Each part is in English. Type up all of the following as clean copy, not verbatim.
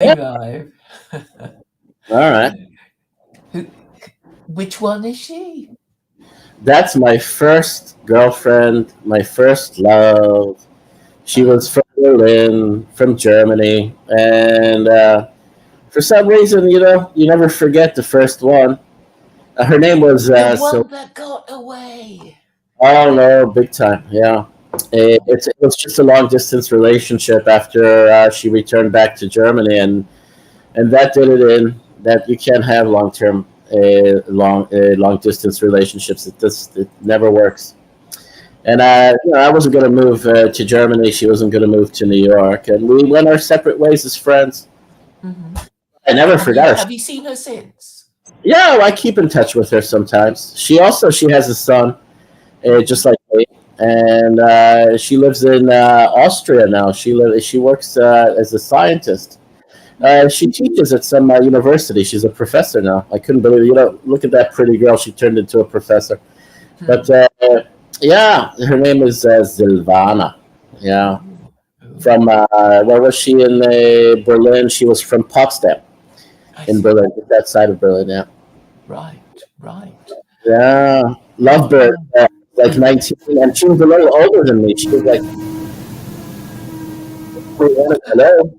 Yeah. Arrive. All right. Who? Which one is she? That's my first girlfriend, my first love. She was Uh, from Berlin, from Germany, and for some reason, you never forget the first one. Her name was the Sil. one that got away. Oh no, big time. Yeah, it was just a long distance relationship after she returned back to Germany, and that did it in that you can't have long distance relationships. It never works. And I wasn't going to move to Germany. She wasn't going to move to New York, and we went our separate ways as friends. Hmm. I never Have you forgot her. have you seen her since? Yeah, I keep in touch with her sometimes. She has a son, just Hmm. like me, and she lives in Austria now. She works as a scientist. She teaches at some university. She's a professor now. I couldn't believe it. Look at that pretty girl. She turned into a professor. But Hmm. yeah, her name is Silvana. Yeah, Ooh, ooh. from where was she in Berlin? She was from Potsdam I in see. Berlin, that side of Berlin. Yeah, Right, right. yeah, Lovebird, Oh. like 19, and she was a little older than me. She was like, hello.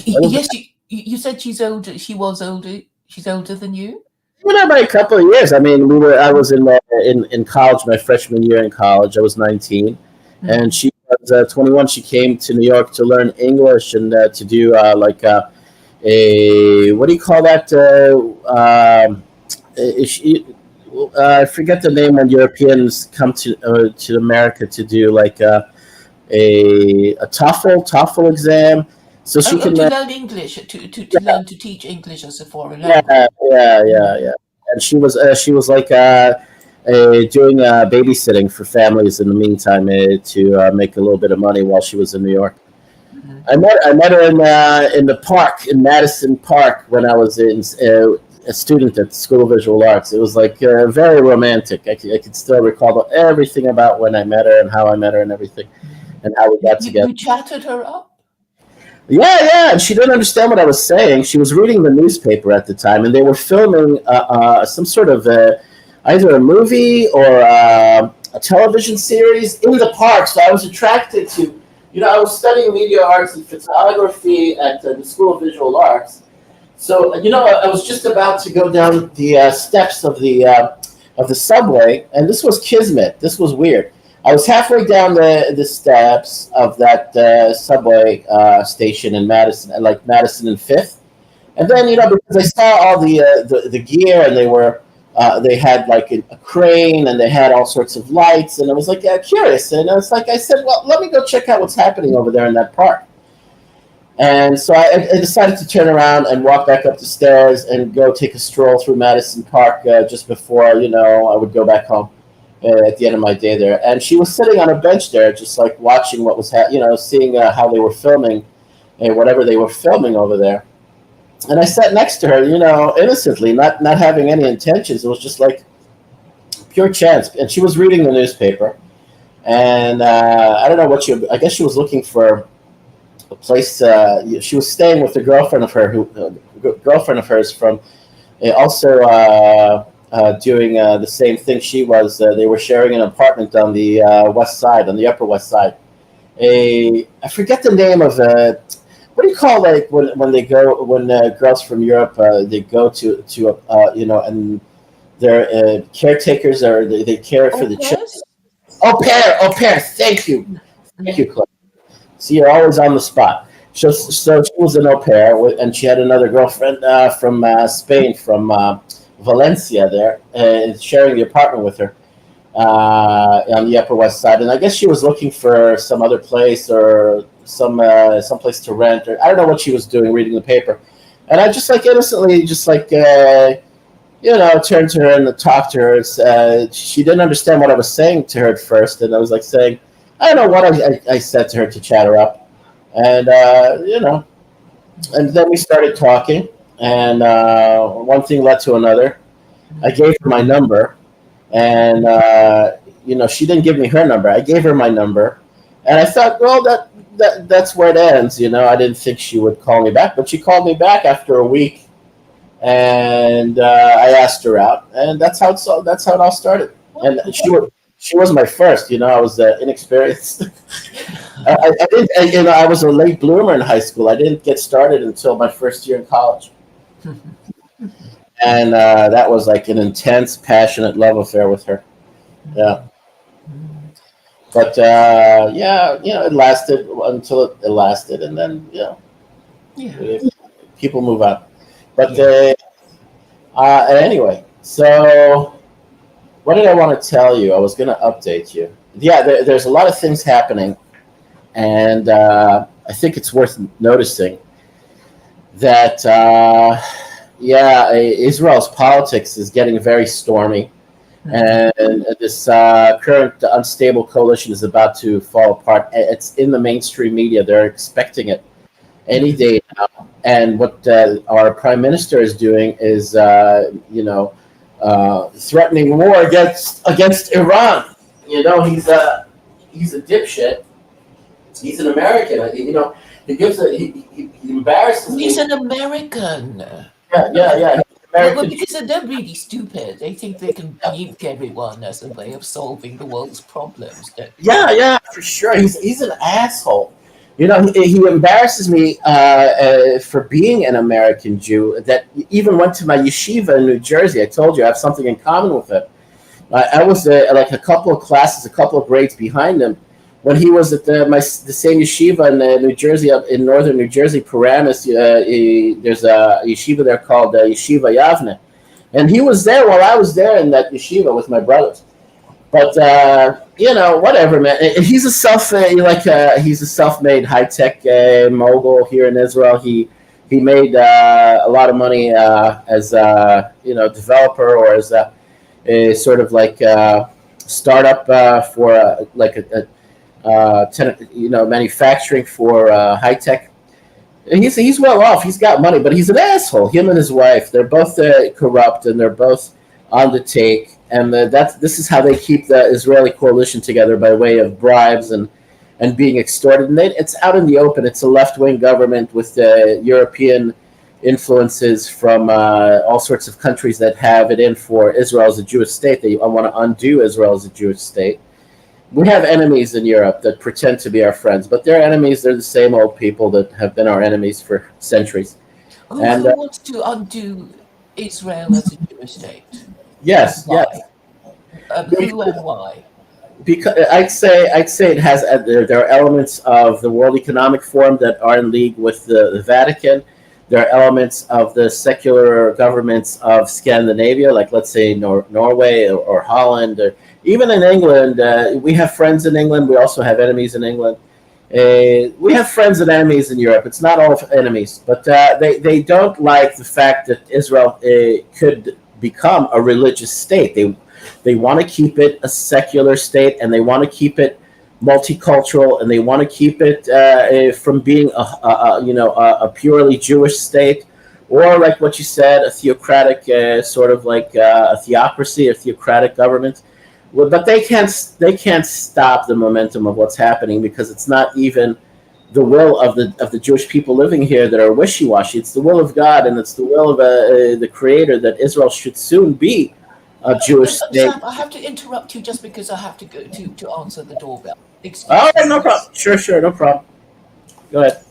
What was Yes, you said she's older. She was older. She's older than you. by a couple of years. I mean, I was in college, my freshman year in college. I was 19, and Mm-hmm. she was 21. She came to New York to learn English and to do a what do you call that? She, I forget the name when Europeans come to America to do like a TOEFL exam, so she Oh, can to learn English, to learn to teach English as a foreign yeah, language. yeah. And she was like doing babysitting for families in the meantime to make a little bit of money while she was in New York. Mm-hmm. I met her in the park in Madison Park when I was a student at the School of Visual Arts. It was like very romantic. I could still recall everything about when I met her and how I met her and everything and how we got together. You chatted her up. Yeah, and she didn't understand what I was saying. She was reading the newspaper at the time, and they were filming some sort of either a movie or a television series in the park. So I was attracted to, I was studying media arts and photography at the School of Visual Arts. So I was just about to go down the steps of the subway, and this was kismet. This was weird. I was halfway down the steps of that subway station in Madison, like Madison and Fifth, and then Okay. because I saw all the gear, and they had like a crane, and they had all sorts of lights, and I was like curious, and I was like I said, well, let me go check out what's happening over there in that park. And so I decided to turn around and walk back up the stairs and go take a stroll through Madison Park just before, I would go back home at the end of my day there. And she was sitting on a bench there, just like watching what was, seeing how they were filming and whatever they were filming over there. And I sat next to her, innocently, not having any intentions. It was just like pure chance. And she was reading the newspaper. And I don't know I guess she was looking for a place. She was staying with a girlfriend of girlfriend of hers from also doing the same thing she was. They were sharing an apartment on the west side, on the Upper West Side. I forget the name of what do you call like when they go when girls from Europe they go and they're caretakers or they care for Au the children. pairs? Au pair. Thank Mm-hmm. you, Claire. See, you're always on the spot. So she was an au pair, and she had another girlfriend from Spain, from Valencia, there, sharing the apartment with her on the Upper West Side. And I guess she was looking for some other place or some place to rent, or I don't know what she was doing, reading the paper. And I just like innocently, just like turned to her and talked to her. She didn't understand what I was saying to her at first, and I was like saying, I don't know what I said to her to chat her up, and and then we started talking, and one thing led to another. I Mm-hmm. gave her my number, and she didn't give me her number. I gave her my number, and I thought, well, that's where it ends. I didn't think she would call me back, but she called me back after a week, and I asked her out, and that's how it all started. And she was my first. I was inexperienced. I didn't. I was a late bloomer in high school. I didn't get started until my first year in college, and that was like an intense, passionate love affair with her. Yeah. But yeah, it lasted until it lasted, and then Yeah. people move on. But Yeah. anyway, so what did I want to tell you? I was going to update you. Yeah, there's a lot of things happening, and I think it's worth noticing that yeah, Israel's politics is getting very stormy, and this current unstable coalition is about to fall apart. It's in the mainstream media; they're expecting it any day now. And what our prime minister is doing is, threatening war against Iran. He's a dipshit. He's an American. He embarrasses me. He's an American. Yeah. Well, because they're really stupid. They think they can nuke everyone as a way of solving the world's problems. Yeah, for sure. He's an asshole. He embarrasses me for being an American Jew that even went to my yeshiva in New Jersey. I told you I have something in common with him. I was like a couple of classes, a couple of grades behind him when he was at the same yeshiva in New Jersey, up in northern New Jersey, Paramus. There's a yeshiva there called Yeshiva Yavne, and he was there while I was there in that yeshiva with my brothers. But whatever, man. He's a self-made high-tech mogul here in Israel. He made a lot of money as a developer or as a sort of like startup for manufacturing for high tech. He's well off. He's got money, but he's an asshole. Him and his wife, they're both corrupt, and they're both on the take. And this is how they keep the Israeli coalition together, by way of bribes and being extorted. And it's out in the open. It's a left-wing government with European influences from all sorts of countries that have it in for Israel as a Jewish state. They want to undo Israel as a Jewish state. We have enemies in Europe that pretend to be our friends, but they're enemies. They're the same old people that have been our enemies for centuries. Who wants to undo Israel as a Jewish state? Yes, why? yes. Who and why? Because I'd say it has there are elements of the World Economic Forum that are in league with the Vatican. There are elements of the secular governments of Scandinavia, like let's say Norway or Holland, or even in England. We have friends in England. We also have enemies in England. We have friends and enemies in Europe. It's not all enemies, but they don't like the fact that Israel could become a religious state. They want to keep it a secular state, and they want to keep it multicultural, and they want to keep it from being a purely Jewish state, or like what you said, a theocratic sort of like a theocracy, a theocratic government. Well, but they can't stop the momentum of what's happening, because it's not even the will of the Jewish people living here that are wishy-washy. It's the will of God, and it's the will of the Creator that Israel should soon be a Jewish state. Sam, I have to interrupt you just because I have to go to answer the doorbell. Excuse me. No problem. Sure, no problem. Go ahead.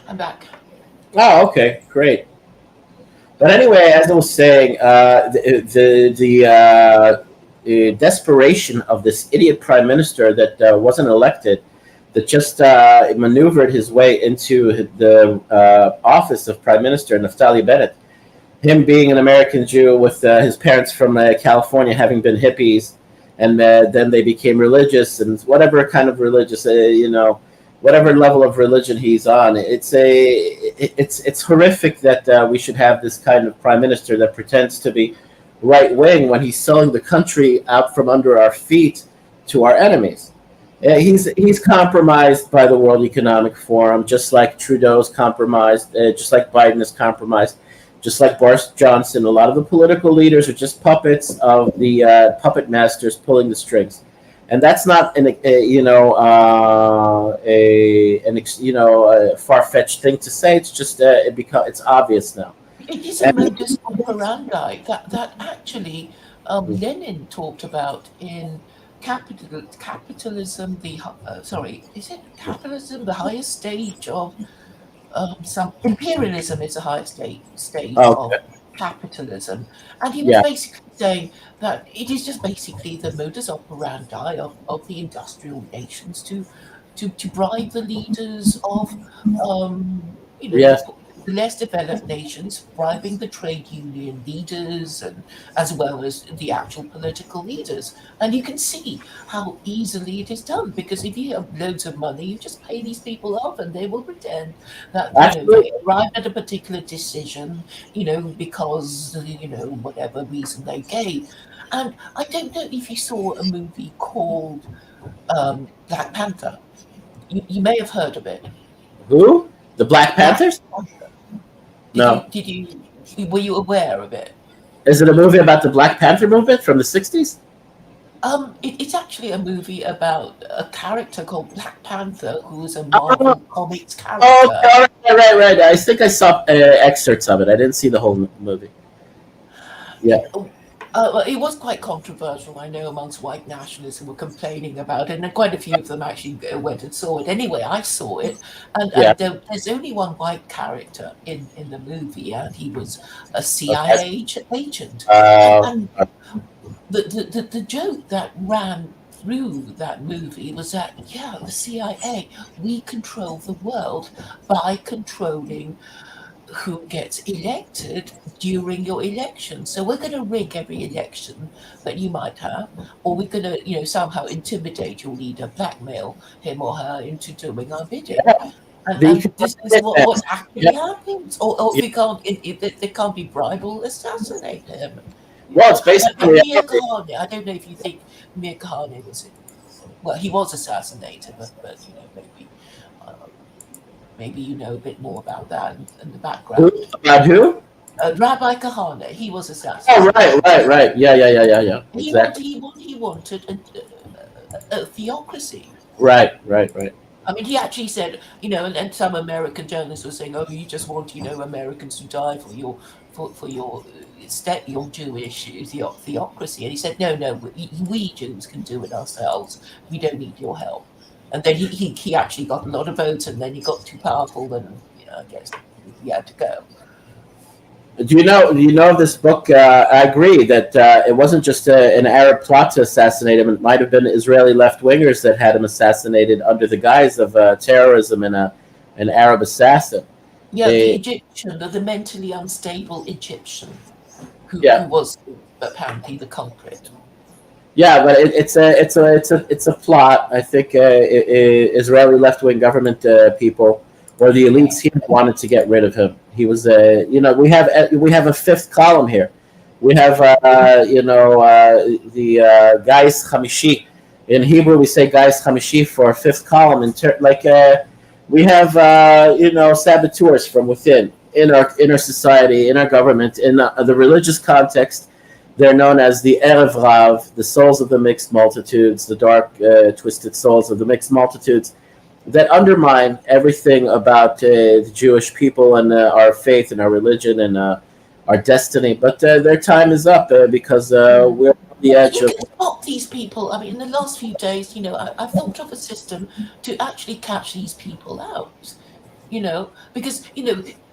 I'm back. Oh, okay, great. But anyway, as I was saying, the desperation of this idiot prime minister that wasn't elected, that just maneuvered his way into the office of prime minister, Naftali Bennett. Him being an American Jew with his parents from California having been hippies, and then they became religious and whatever kind of religious, whatever level of religion he's on. It's horrific that we should have this kind of prime minister that pretends to be right wing when he's selling the country out from under our feet to our enemies. He's compromised by the World Economic Forum, just like Trudeau's compromised, just like Biden is compromised, just like Boris Johnson. A lot of the political leaders are just puppets of the puppet masters pulling the strings, and that's not a far fetched thing to say. It's just it's obvious now. It is a And modus operandi that actually Lenin talked about in capitalism. Is it capitalism? The highest stage of some imperialism is the highest stage of okay, capitalism, and he was yeah, basically saying that it is just basically the modus operandi of the industrial nations to bribe the leaders of yes, the less developed nations, bribing the trade union leaders and as well as the actual political leaders. And you can see how easily it is done, because if you have loads of money, you just pay these people off and they will pretend that absolutely. they arrived at a particular decision, because whatever reason they gave. And I don't know if you saw a movie called Black Panther. You may have heard of it. Who? The Black Black Panthers? Panther. No. Were you aware of it? Is it a movie about the Black Panther movement from the 60s? It's actually a movie about a character called Black Panther, who is a Oh, Marvel Comics oh, character. right. I think I saw excerpts of it. I didn't see the whole movie. Yeah. Well, it was quite controversial, I know, amongst white nationalists who were complaining about it, and quite a few of them actually went and saw it. Anyway, I saw it, and, Yeah. and there's only one white character in the movie, and he was a Okay. CIA agent. Uh, And the joke that ran through that movie was that, yeah, the CIA, we control the world by controlling who gets elected during your election. So we're going to rig every election that you might have, or we're going to, somehow intimidate your leader, blackmail him or her into doing our bidding. yeah. And this is what Yeah. actually happens. Or if Yeah. we can't, if they can't be bribed, we'll assassinate him. Well, it's And basically. Mia Kahane, I don't know if you think Mia Kahane he was assassinated, but uh, maybe you know a bit more about that and the Who? background. About who? Rabbi Kahane, he was Oh, assassinated. right. Yeah. Exactly. He wanted a theocracy. Right. I mean, he actually said, and some American journalists were saying, "Oh, you just want, Americans to die for your your Jewish theocracy." And he said, "No, we Jews can do it ourselves. We don't need your help." And then he actually got a lot of votes, and then he got too powerful, and I guess he had to go. Do you know of this book? I agree that it wasn't just an Arab plot to assassinate him. It might have been Israeli left wingers that had him assassinated under the guise of terrorism and an Arab assassin. Yeah, the They, Egyptian, the mentally unstable Egyptian, who yeah, was apparently the culprit. yeah, but it's a plot. I think Israeli left wing government people or the elites here wanted to get rid of him. He was we have a fifth column here. We have the Gais Hamishi. In Hebrew, we say Gais Hamishi for fifth column. We have saboteurs from within in our society, in our government, in the religious context. They're known as the Erev Rav, the souls of the mixed multitudes, the dark, twisted souls of the mixed multitudes that undermine everything about the Jewish people and our faith and our religion and our destiny. But their time is up because we're on the But edge you of. can spot these people. I mean, in the last few days, I've thought of a system to actually catch these people out. Because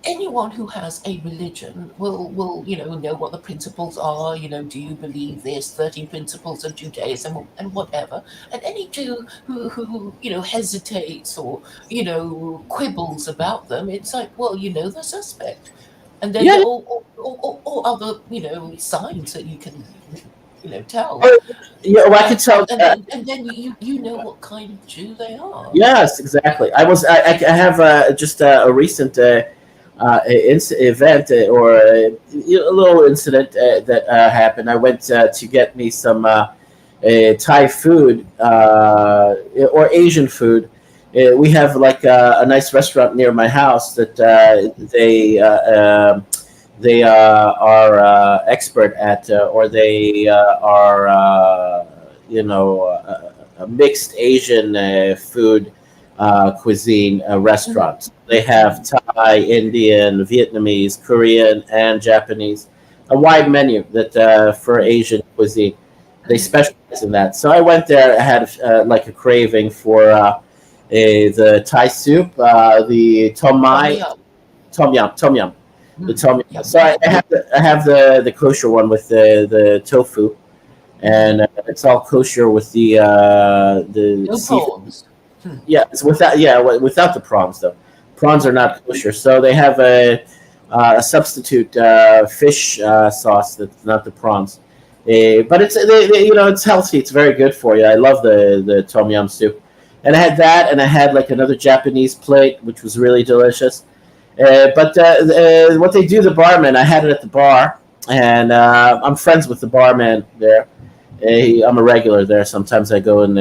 anyone who has a religion will know what the principles are. Do you believe there's 13 principles of Judaism and whatever? And any Jew who hesitates or quibbles about them, it's like, well, the suspect. And then Yeah. all other signs that you can tell. Yeah, well, I could tell. And then you know what kind of Jew they are. Yes, exactly. I have just a recent event or a little incident that happened. I went to get me some Thai food or Asian food. We have like a nice restaurant near my house that they are expert at, or they are a mixed Asian food cuisine restaurant. They have Thai, Indian, Vietnamese, Korean, and Japanese. A wide menu that for Asian cuisine. They specialize in that. So I went there. I had like a craving for the Thai soup, the tom yum. The tom yum. So I have the kosher one with the tofu, and it's all kosher with the no prawns. Yeah, it's without without the prawns though. Prawns are not kosher, so they have a substitute fish sauce that's not the prawns. But it's healthy. It's very good for you. I love the tom yum soup, and I had that, and I had like another Japanese plate, which was really delicious. But what they do, the barman, I had it at the bar, and I'm friends with the barman there. I'm a regular there. Sometimes I go and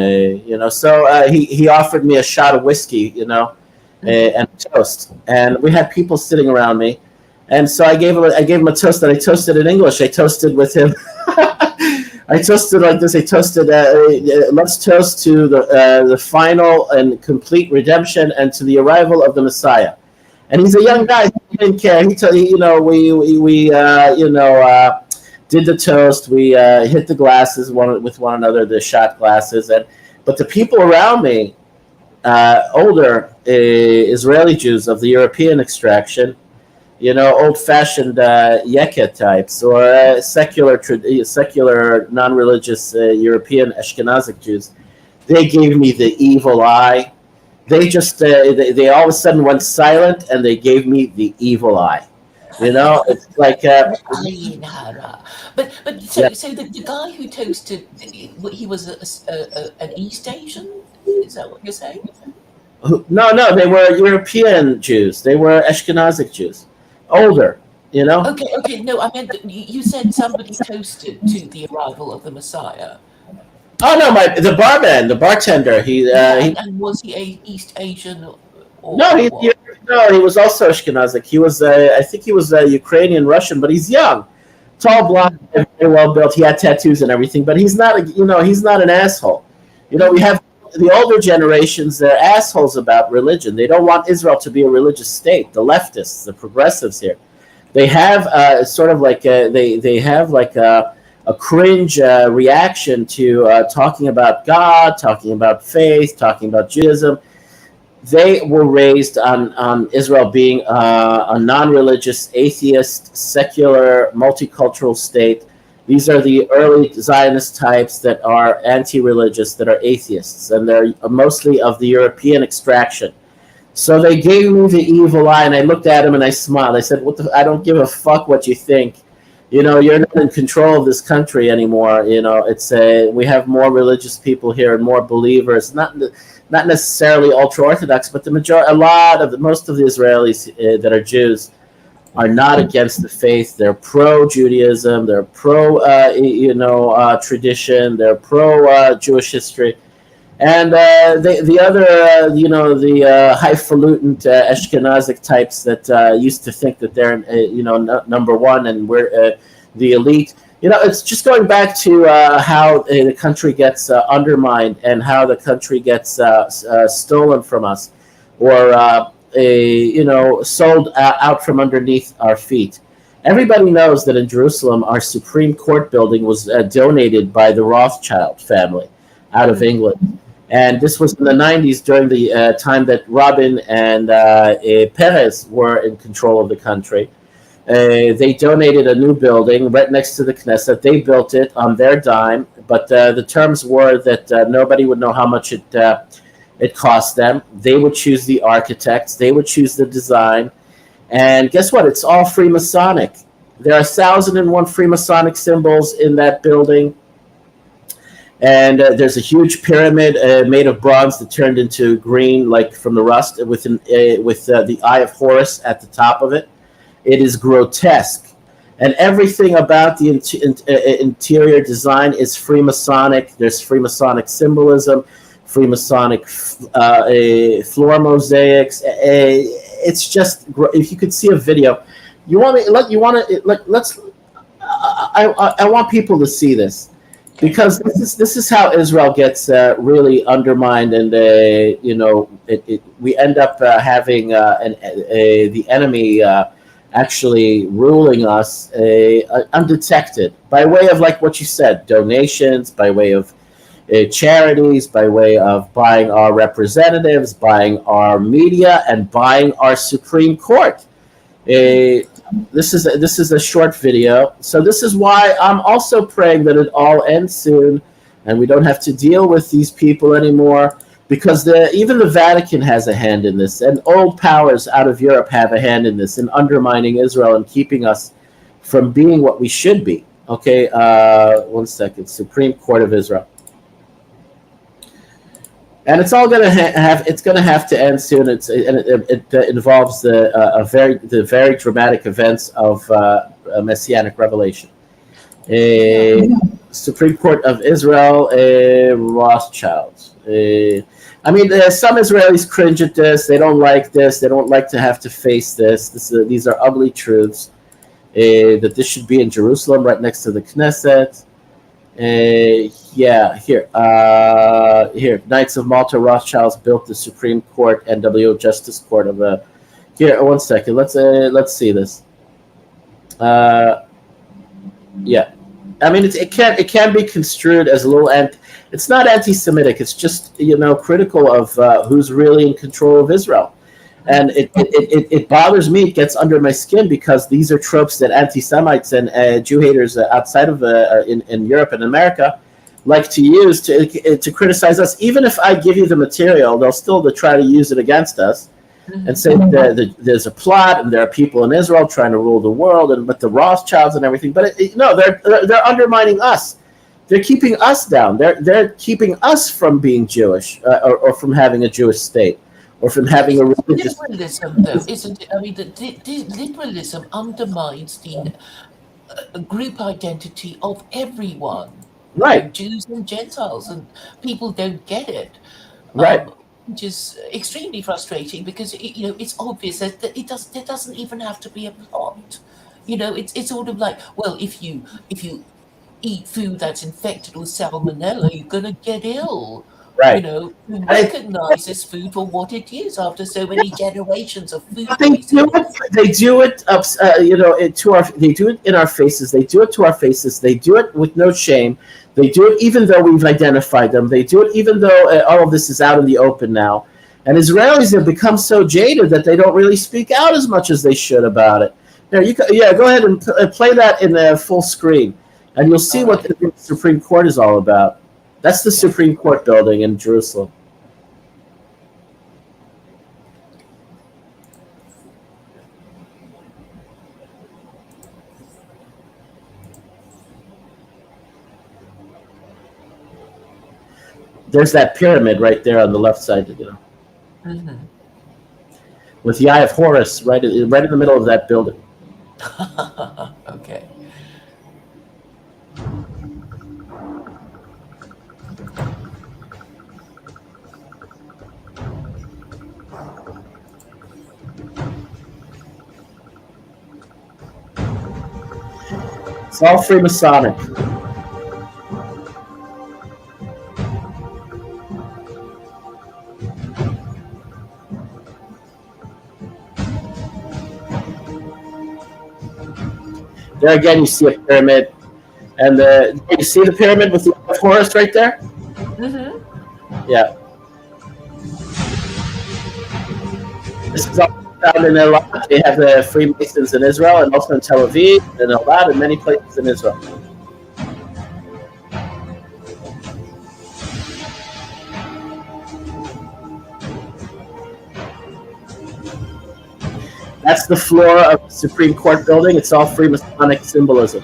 So he offered me a shot of whiskey, and toast, and we had people sitting around me, and so I gave him a toast, and I toasted in English. I toasted with him. I toasted like this. I toasted. Let's toast to the final and complete redemption, and to the arrival of the Messiah. And he's a young guy. He didn't care. We did the toast. We hit the glasses with one another, the shot glasses, but the people around me, older Israeli Jews of the European extraction, old-fashioned Yekka types, or secular non-religious European Ashkenazic Jews, they gave me the evil eye. They just they all of a sudden went silent, and they gave me the evil eye. It's like. But so the guy who toasted, he was an East Asian. Is that what you're saying? No, they were European Jews. They were Ashkenazic Jews, older. Okay. No, I meant you said somebody toasted to the arrival of the Messiah. Oh no, the barman, the bartender. And was he a East Asian? No, he was also Ashkenazic. He was, I think he was Ukrainian Russian, but he's young, tall, blonde, very well built. He had tattoos and everything, but he's not he's not an asshole. We have the older generations. They're assholes about religion. They don't want Israel to be a religious state. The leftists, the progressives here, they have sort of like they have like a cringe reaction to talking about God, talking about faith, talking about Judaism. They were raised on Israel being a non-religious, atheist, secular, multicultural state. These are the early Zionist types that are anti-religious, that are atheists, and they're mostly of the European extraction. So they gave me the evil eye, and I looked at him and I smiled. I said, I don't give a fuck what you think. You're not in control of this country anymore. It's we have more religious people here and more believers, not necessarily ultra orthodox, but most of the Israelis that are Jews are not against the faith. They're pro Judaism. They're pro tradition. They're pro Jewish history. And the other, the highfalutin Ashkenazic types that used to think that they're, number one and we're the elite. It's just going back to how the country gets undermined and how the country gets stolen from us, or sold out from underneath our feet. Everybody knows that in Jerusalem, our Supreme Court building was donated by the Rothschild family out of England. And this was in the 90s during the time that Rabin and Perez were in control of the country. They donated a new building right next to the Knesset. They built it on their dime, but the terms were that nobody would know how much it cost them. They would choose the architects. They would choose the design. And guess what? It's all Freemasonic. There are 1,001 Freemasonic symbols in that building. And there's a huge pyramid made of bronze that turned into green, like from the rust, with the Eye of Horus at the top of it. It is grotesque. And everything about the interior design is Freemasonic. There's Freemasonic symbolism, Freemasonic floor mosaics. It's just, if you could see a video, I want people to see this. Because this is how Israel gets really undermined, and we end up having the enemy actually ruling us undetected by way of, like what you said, donations, by way of charities, by way of buying our representatives, buying our media, and buying our Supreme Court. This is a short video, so this is why I'm also praying that it all ends soon, and we don't have to deal with these people anymore, because even the Vatican has a hand in this, and old powers out of Europe have a hand in this, in undermining Israel and keeping us from being what we should be. Okay, 1 second. Supreme Court of Israel. And it's all going to have to end soon. It involves the very dramatic events of Messianic revelation. Supreme Court of Israel, Rothschilds. Some Israelis cringe at this. They don't like this. They don't like to have to face this. These are ugly truths. That this should be in Jerusalem, right next to the Knesset. Here. Knights of Malta Rothschilds built the Supreme Court NWO Justice Court of here. 1 second. Let's see this. It can be construed as a little it's not anti-Semitic. It's just critical of who's really in control of Israel. And it bothers me. It gets under my skin, because these are tropes that anti-Semites and Jew haters outside of in Europe and America like to use to criticize us. Even if I give you the material, they'll still try to use it against us and say that there's a plot and there are people in Israel trying to rule the world, and with the Rothschilds and everything. But they're undermining us. They're keeping us down. They're keeping us from being Jewish or from having a Jewish state. Or from having a religious liberalism, though, isn't it? I mean, the liberalism undermines the group identity of everyone, right? Jews and Gentiles, and people don't get it, right? Which is extremely frustrating, because it's obvious that there doesn't even have to be a plot. It's sort of like, well, if you eat food that's infected with salmonella, you're gonna get ill. Right. You recognize this food for what it is after so many generations of food. They do it in our faces. They do it to our faces. They do it with no shame. They do it even though we've identified them. They do it even though all of this is out in the open now. And Israelis have become so jaded that they don't really speak out as much as they should about it. Go ahead and play that in full screen, and you'll see what the Supreme Court is all about. That's the Supreme Court building in Jerusalem. There's that pyramid right there on the left side, with the Eye of Horus right in the middle of that building. Okay. It's all Freemasonic. There again, you see a pyramid, and you see the pyramid with the Horus right there. Mm-hmm. Yeah. This is also found in Eilat. They have the Freemasons in Israel, and also in Tel Aviv, and Eilat, and many places in Israel. That's the floor of the Supreme Court building. It's all Freemasonic symbolism.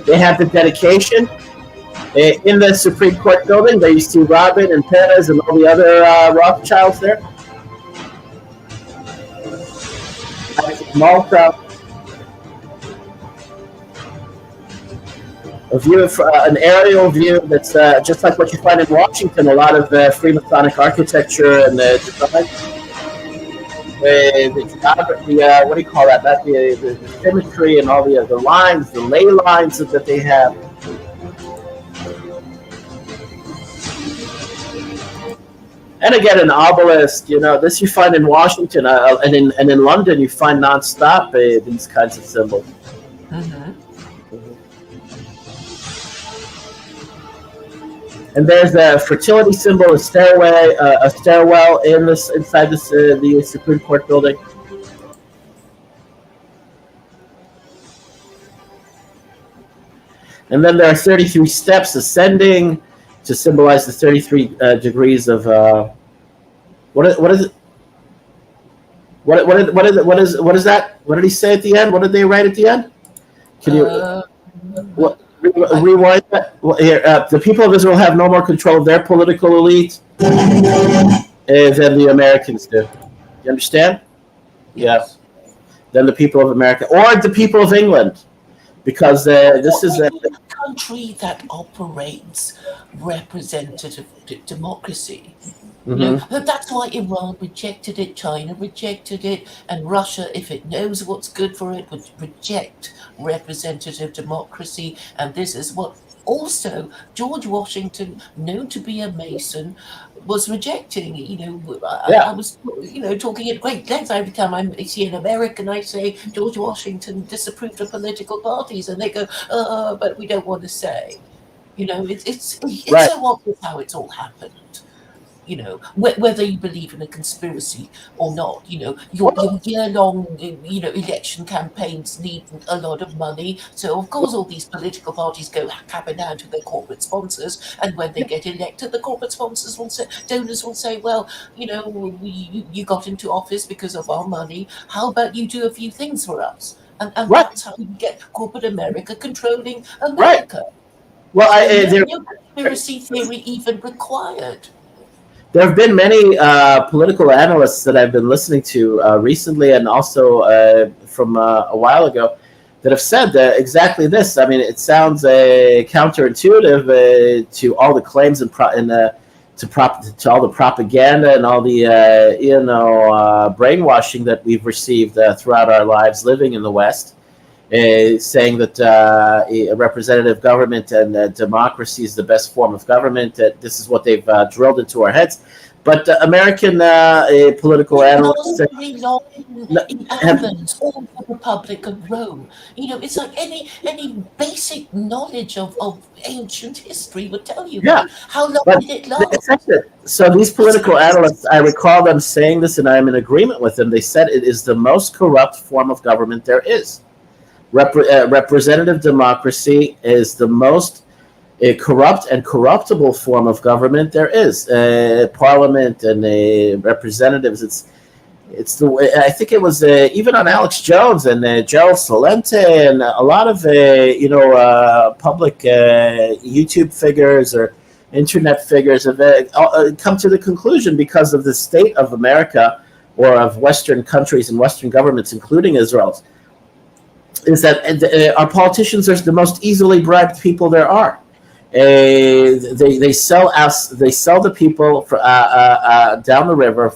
They have the dedication. In the Supreme Court building, there you see Rabin and Perez and all the other Rothschilds there. Malta. A view of, an aerial view that's just like what you find in Washington. A lot of Freemasonic architecture and design. What do you call that? That the symmetry and all the lines, the ley lines that they have. And again, an obelisk. This you find in Washington, and in London you find nonstop these kinds of symbols. Mm-hmm. And there's a fertility symbol, a stairwell inside the Supreme Court building. And then there are 33 steps ascending to symbolize the 33 degrees of what is it? What is that? What did he say at the end? What did they write at the end? Can you rewind that? Here, the people of Israel have no more control of their political elite than the Americans do. You understand? Yes. Yeah. Than the people of America or the people of England, because this is a country that operates representative democracy. Mm-hmm. That's why Iran rejected it, China rejected it, and Russia, if it knows what's good for it, would reject representative democracy. And this is what also George Washington, known to be a Mason, was rejecting. I was talking at great length. Every time I see an American, I say George Washington disapproved of political parties, and they go, but we don't want to say. It's Right. so obvious how it's all happened. Whether you believe in a conspiracy or not, your year-long, election campaigns need a lot of money. So, of course, all these political parties go capping down to their corporate sponsors. And when they get elected, the corporate sponsors donors will say, well, you got into office because of our money. How about you do a few things for us? And Right. that's how you get corporate America controlling America. Right. Well, no conspiracy theory even required. There have been many political analysts that I've been listening to recently, and also from a while ago, that have said exactly this. I mean, it sounds counterintuitive to all the claims to all the propaganda and all the brainwashing that we've received throughout our lives living in the West, saying that a representative government and democracy is the best form of government. This is what they've drilled into our heads. But American political analysts in Athens or the Republic of Rome, it's like any basic knowledge of ancient history would tell you. Yeah. How long did it last? So these political analysts, I recall them saying this, and I'm in agreement with them. They said it is the most corrupt form of government there is. Representative democracy is the most corrupt and corruptible form of government there is. Parliament and representatives. It's the way. I think it was even on Alex Jones and Gerald Salente and a lot of public YouTube figures or internet figures have come to the conclusion, because of the state of America or of Western countries and Western governments, including Israel's, is that our politicians are the most easily bribed people there are. They sell us. They sell the people down the river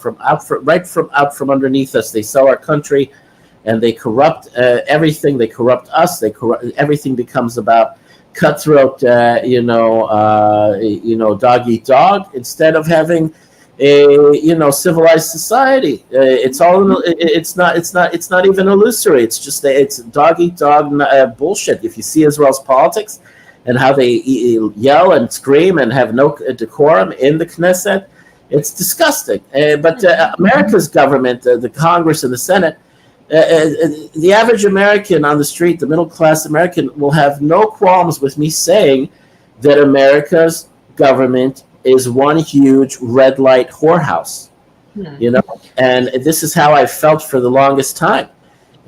right out from underneath us. They sell our country, and they corrupt everything. They corrupt us. Everything becomes about cutthroat. Dog eat dog, instead of having a civilized society. It's not even illusory. It's just it's dog eat dog bullshit. If you see Israel's politics and how they yell and scream and have no decorum in the Knesset, It's disgusting. But America's government, the Congress and the Senate, the average American on the street, the middle class American, will have no qualms with me saying that America's government is one huge red light whorehouse. You know, and this is how I felt for the longest time.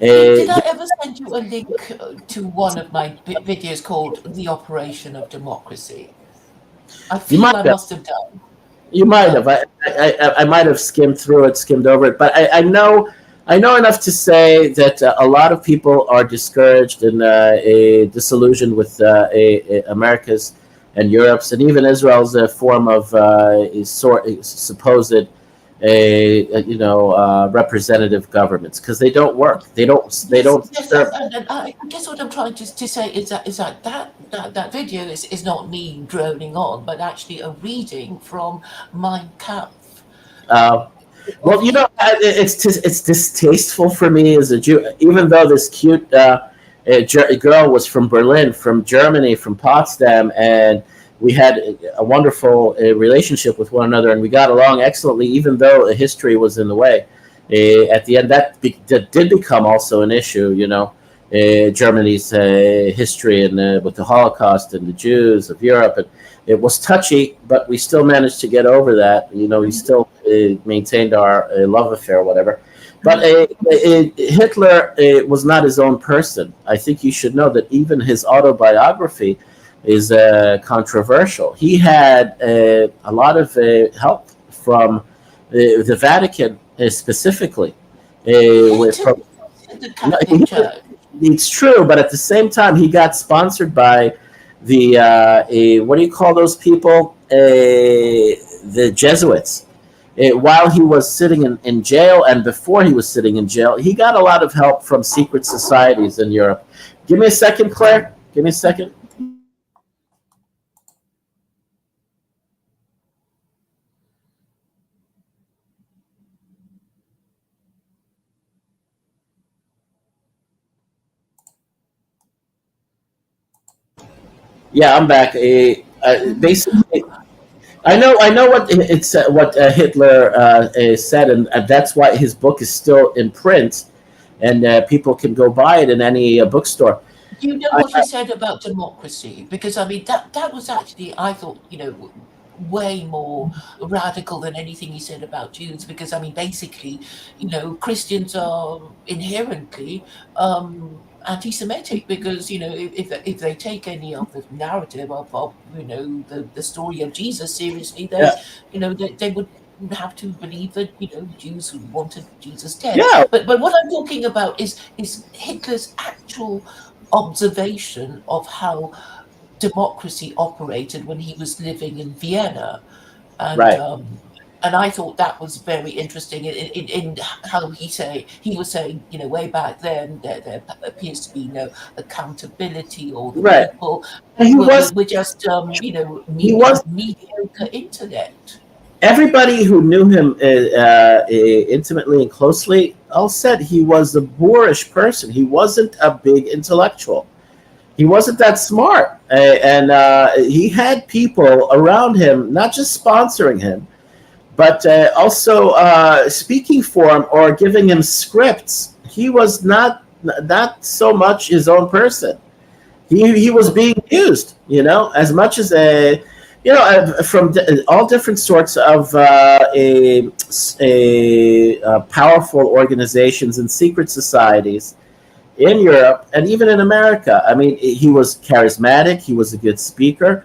Did I ever send you a link to one of my videos called The Operation of Democracy? I feel I must have done. You might have. I might have skimmed through it, skimmed over it, but I know enough to say that a lot of people are discouraged and disillusioned with America's and Europe's and even Israel's form of supposed representative governments, because they don't work. They don't. Yes, and I guess what I'm trying to say is that video is not me droning on, but actually a reading from Mein Kampf. Well, it's distasteful for me as a Jew, even though this cute girl was from Berlin, from Germany, from Potsdam, and we had a wonderful relationship with one another, and we got along excellently, even though history was in the way. At the end, that did become also an issue, Germany's history and with the Holocaust and the Jews of Europe. And it was touchy, but we still managed to get over that. We still maintained our love affair, whatever. But Hitler was not his own person. I think you should know that even his autobiography is controversial. He had a lot of help from the Vatican specifically. The Catholic Church. It's true, but at the same time, he got sponsored by the what do you call those people? The Jesuits. While he was sitting in jail, and before he was sitting in jail, he got a lot of help from secret societies in Europe. Give me a second, Claire. Give me a second. Yeah, I'm back. Basically, I know what it's what Hitler said, and that's why his book is still in print, and people can go buy it in any bookstore. You know what he said about democracy? Because that was actually, I thought, way more radical than anything he said about Jews. Because basically, Christians are inherently anti-Semitic, because if they take any of the narrative of the story of Jesus seriously, then they would have to believe that Jews wanted Jesus dead. Yeah. But what I'm talking about is Hitler's actual observation of how democracy operated when he was living in Vienna, and Right. And I thought that was very interesting in how he was saying, way back then, there appears to be no accountability, or the Right. people He were just, mediocre intellect. Everybody who knew him intimately and closely all said he was a boorish person. He wasn't a big intellectual. He wasn't that smart, and he had people around him, not just sponsoring him, but also speaking for him or giving him scripts. He was not so much his own person. He was being used, as much as from all different sorts of powerful organizations and secret societies in Europe and even in America. He was charismatic. He was a good speaker.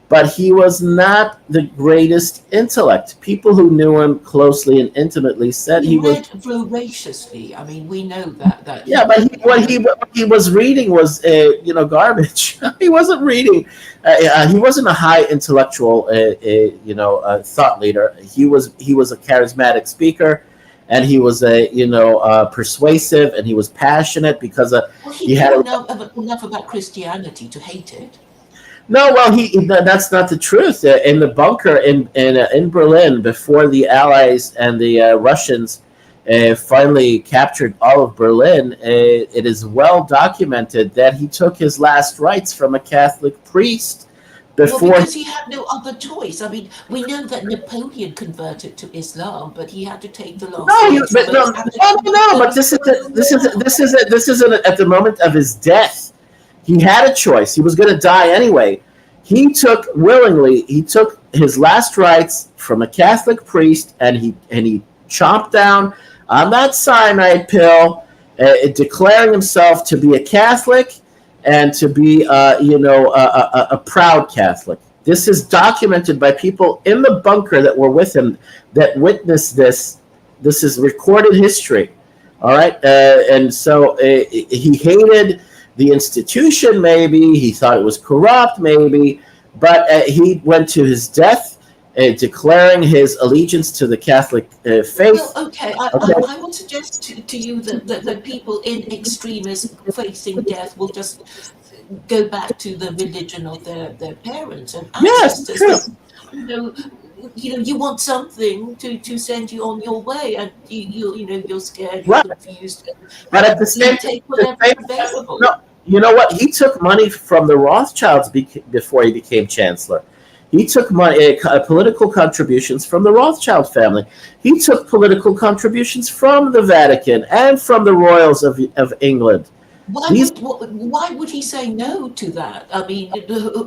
But he was not the greatest intellect. People who knew him closely and intimately said he was voraciously. We know that. Yeah, but what he was reading was garbage. He wasn't reading. He wasn't a high intellectual thought leader. He was a charismatic speaker, and he was persuasive, and he was passionate because he had enough about Christianity to hate it. No, well, that's not the truth. In the bunker in Berlin, before the Allies and the Russians finally captured all of Berlin, it is well documented that he took his last rites from a Catholic priest Well, before. because he had no other choice. I mean, we know that Napoleon converted to Islam, but he had to take the last No, rites. but no, no, no, no. But this is at the moment of his death. He had a choice. He was going to die anyway. He took willingly. He took his last rites from a Catholic priest, and he chomped down on that cyanide pill, declaring himself to be a Catholic and to be, a proud Catholic. This is documented by people in the bunker that were with him that witnessed this. This is recorded history. All right. And so he hated the institution, maybe. He thought it was corrupt, maybe. But he went to his death declaring his allegiance to the Catholic faith. Well, okay. I would suggest to you that people in extremis facing death will just go back to the religion of their parents and Yes, ancestors. true. You want something to send you on your way, and you're scared, you're Right. confused, But at the you same take whatever time, available. no, you know what? He took money from the Rothschilds before he became chancellor. He took money, political contributions from the Rothschild family. He took political contributions from the Vatican and from the royals of England. Why would he say no to that? I mean,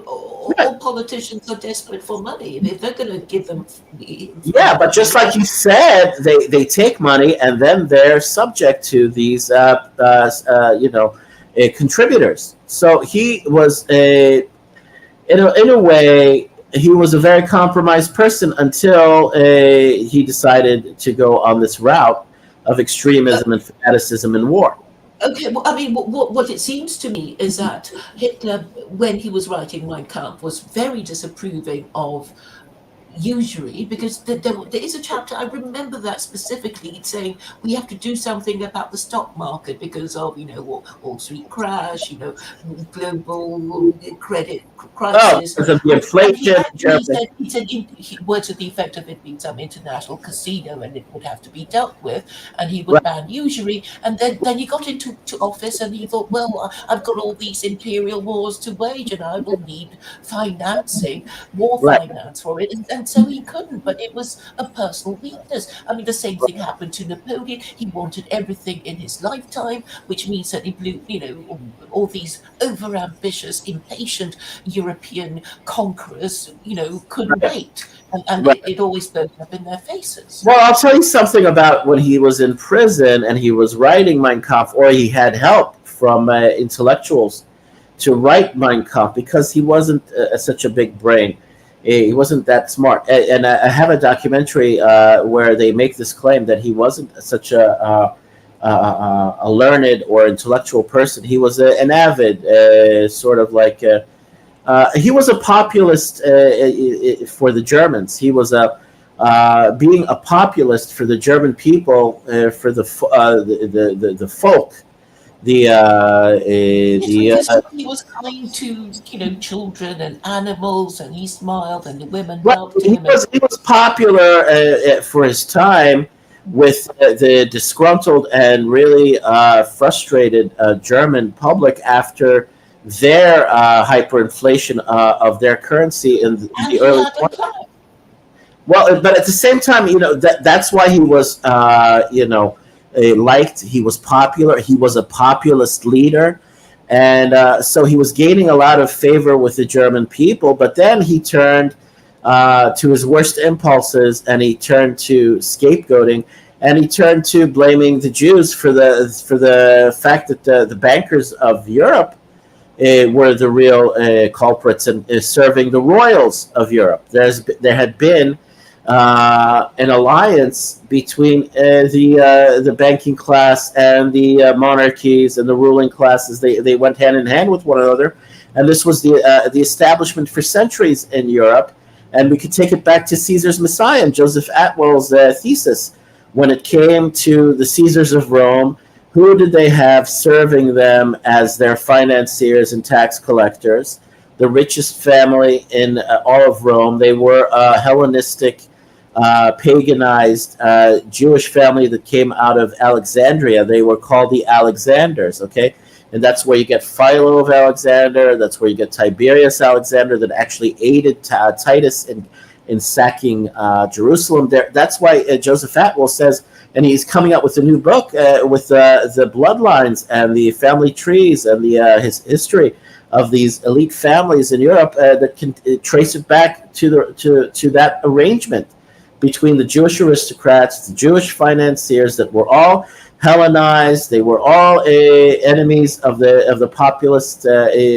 all politicians are desperate for money. If they're going to give them, Yeah, but just like you said, they take money and then they're subject to these, contributors. So he was in a way, he was a very compromised person until he decided to go on this route of extremism and fanaticism and war. Okay, well, I mean, what it seems to me is that Hitler, when he was writing Mein Kampf, was very disapproving of usury, because there is a chapter, I remember that specifically, saying we have to do something about the stock market because of Wall Street crash, global credit crisis. Because of the inflation. He said words to the effect of it being some international casino and it would have to be dealt with, and he would ban usury. And then he got into office and he thought, well, I've got all these imperial wars to wage and I will need financing, war finance for it. And so he couldn't, but it was a personal weakness. I mean, the same thing happened to Napoleon. He wanted everything in his lifetime, which means that he blew, all these overambitious, impatient European conquerors, couldn't wait. And it always blows up in their faces. Well, I'll tell you something about when he was in prison and he was writing Mein Kampf, or he had help from intellectuals to write Mein Kampf because he wasn't such a big brain. He wasn't that smart. And I have a documentary where they make this claim that he wasn't such a learned or intellectual person. He was an avid, sort of like, he was a populist for the Germans. He was being a populist for the German people, for the folk. He was kind to children and animals, and he smiled, and the women well, loved him. He was popular for his time with the disgruntled and really frustrated German public after their hyperinflation of their currency in the early 20s. Well, but at the same time, that's why he was, liked. He was popular. He was a populist leader, and so he was gaining a lot of favor with the German people. But then he turned to his worst impulses, and he turned to scapegoating, and he turned to blaming the Jews for the fact that the bankers of Europe were the real culprits and serving the royals of Europe. There had been an alliance between the banking class and the monarchies and the ruling classes. They went hand in hand with one another, and this was the establishment for centuries in Europe. And we could take it back to Caesar's Messiah and Joseph Atwell's thesis. When it came to the Caesars of Rome, who did they have serving them as their financiers and tax collectors? The richest family in all of Rome. They were a Hellenistic, paganized Jewish family that came out of Alexandria. They were called the Alexanders. Okay, and that's where you get Philo of Alexander. That's where you get Tiberius Alexander that actually aided Titus in sacking Jerusalem. That's why Joseph Atwill says, and he's coming out with a new book with the bloodlines and the family trees and his history of these elite families in Europe that can trace it back to that arrangement between the Jewish aristocrats, the Jewish financiers that were all Hellenized. They were all enemies of the populist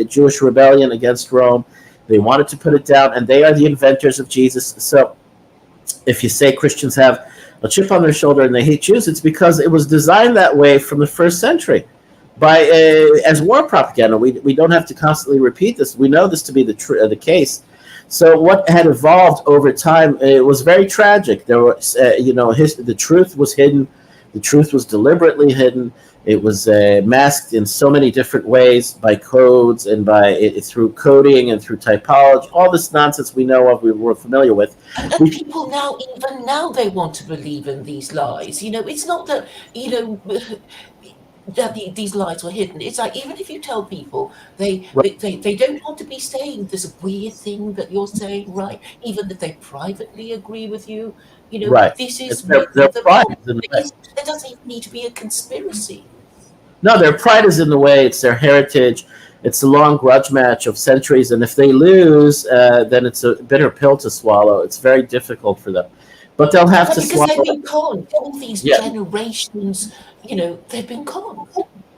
Jewish rebellion against Rome. They wanted to put it down, and they are the inventors of Jesus. So if you say Christians have a chip on their shoulder and they hate Jews, it's because it was designed that way from the first century by as war propaganda. We don't have to constantly repeat this. We know this to be the case. So what had evolved over time, it was very tragic. There was, the truth was hidden. The truth was deliberately hidden. It was masked in so many different ways by codes and through coding and through typology. All this nonsense we know of, we're familiar with. And people now, even now, they want to believe in these lies. It's not that, that these lies were hidden. It's like, even if you tell people, they don't want to be saying this weird thing that you're saying, right? Even if they privately agree with you, right. This is their pride is in the way. There doesn't even need to be a conspiracy. No, their pride is in the way. It's their heritage. It's a long grudge match of centuries, and if they lose, then it's a bitter pill to swallow. It's very difficult for them, but they'll have to swallow. Because they've been conned. All these generations, they've been conned.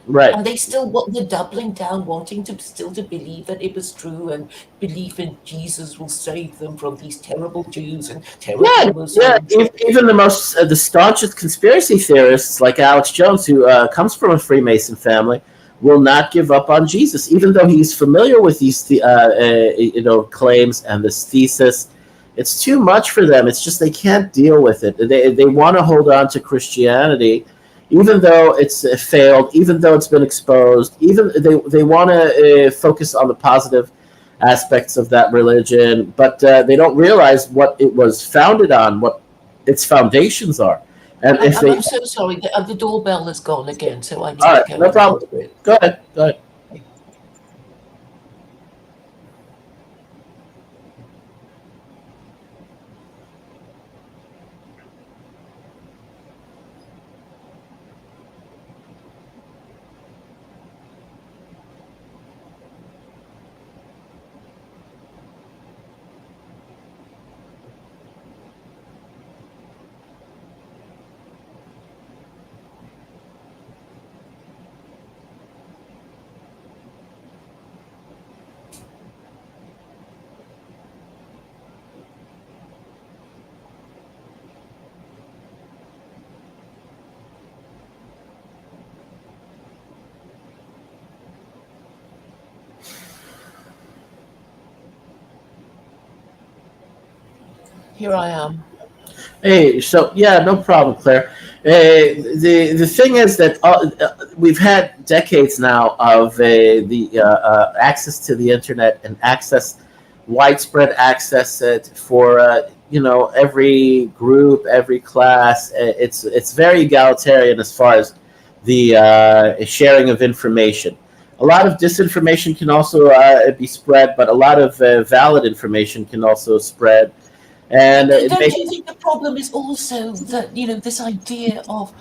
Right. And they're doubling down, wanting to still to believe that it was true, and belief in Jesus will save them from these terrible Jews and terrible Muslims. Yeah. Even the staunchest conspiracy theorists like Alex Jones, who comes from a Freemason family, will not give up on Jesus, even though he's familiar with these claims and this thesis. It's too much for them. It's just they can't deal with it. They want to hold on to Christianity, even though it's failed, even though it's been exposed. Even they want to focus on the positive aspects of that religion, but they don't realize what it was founded on, what its foundations are. And I'm so sorry. The doorbell has gone again, so I need to go. No problem. Go ahead. Here I am. Hey, so no problem, Claire. The thing is that we've had decades now of the access to the internet and widespread access for every group, every class. It's very egalitarian as far as the sharing of information. A lot of disinformation can also be spread, but a lot of valid information can also spread. And don't you think the problem is also that this idea of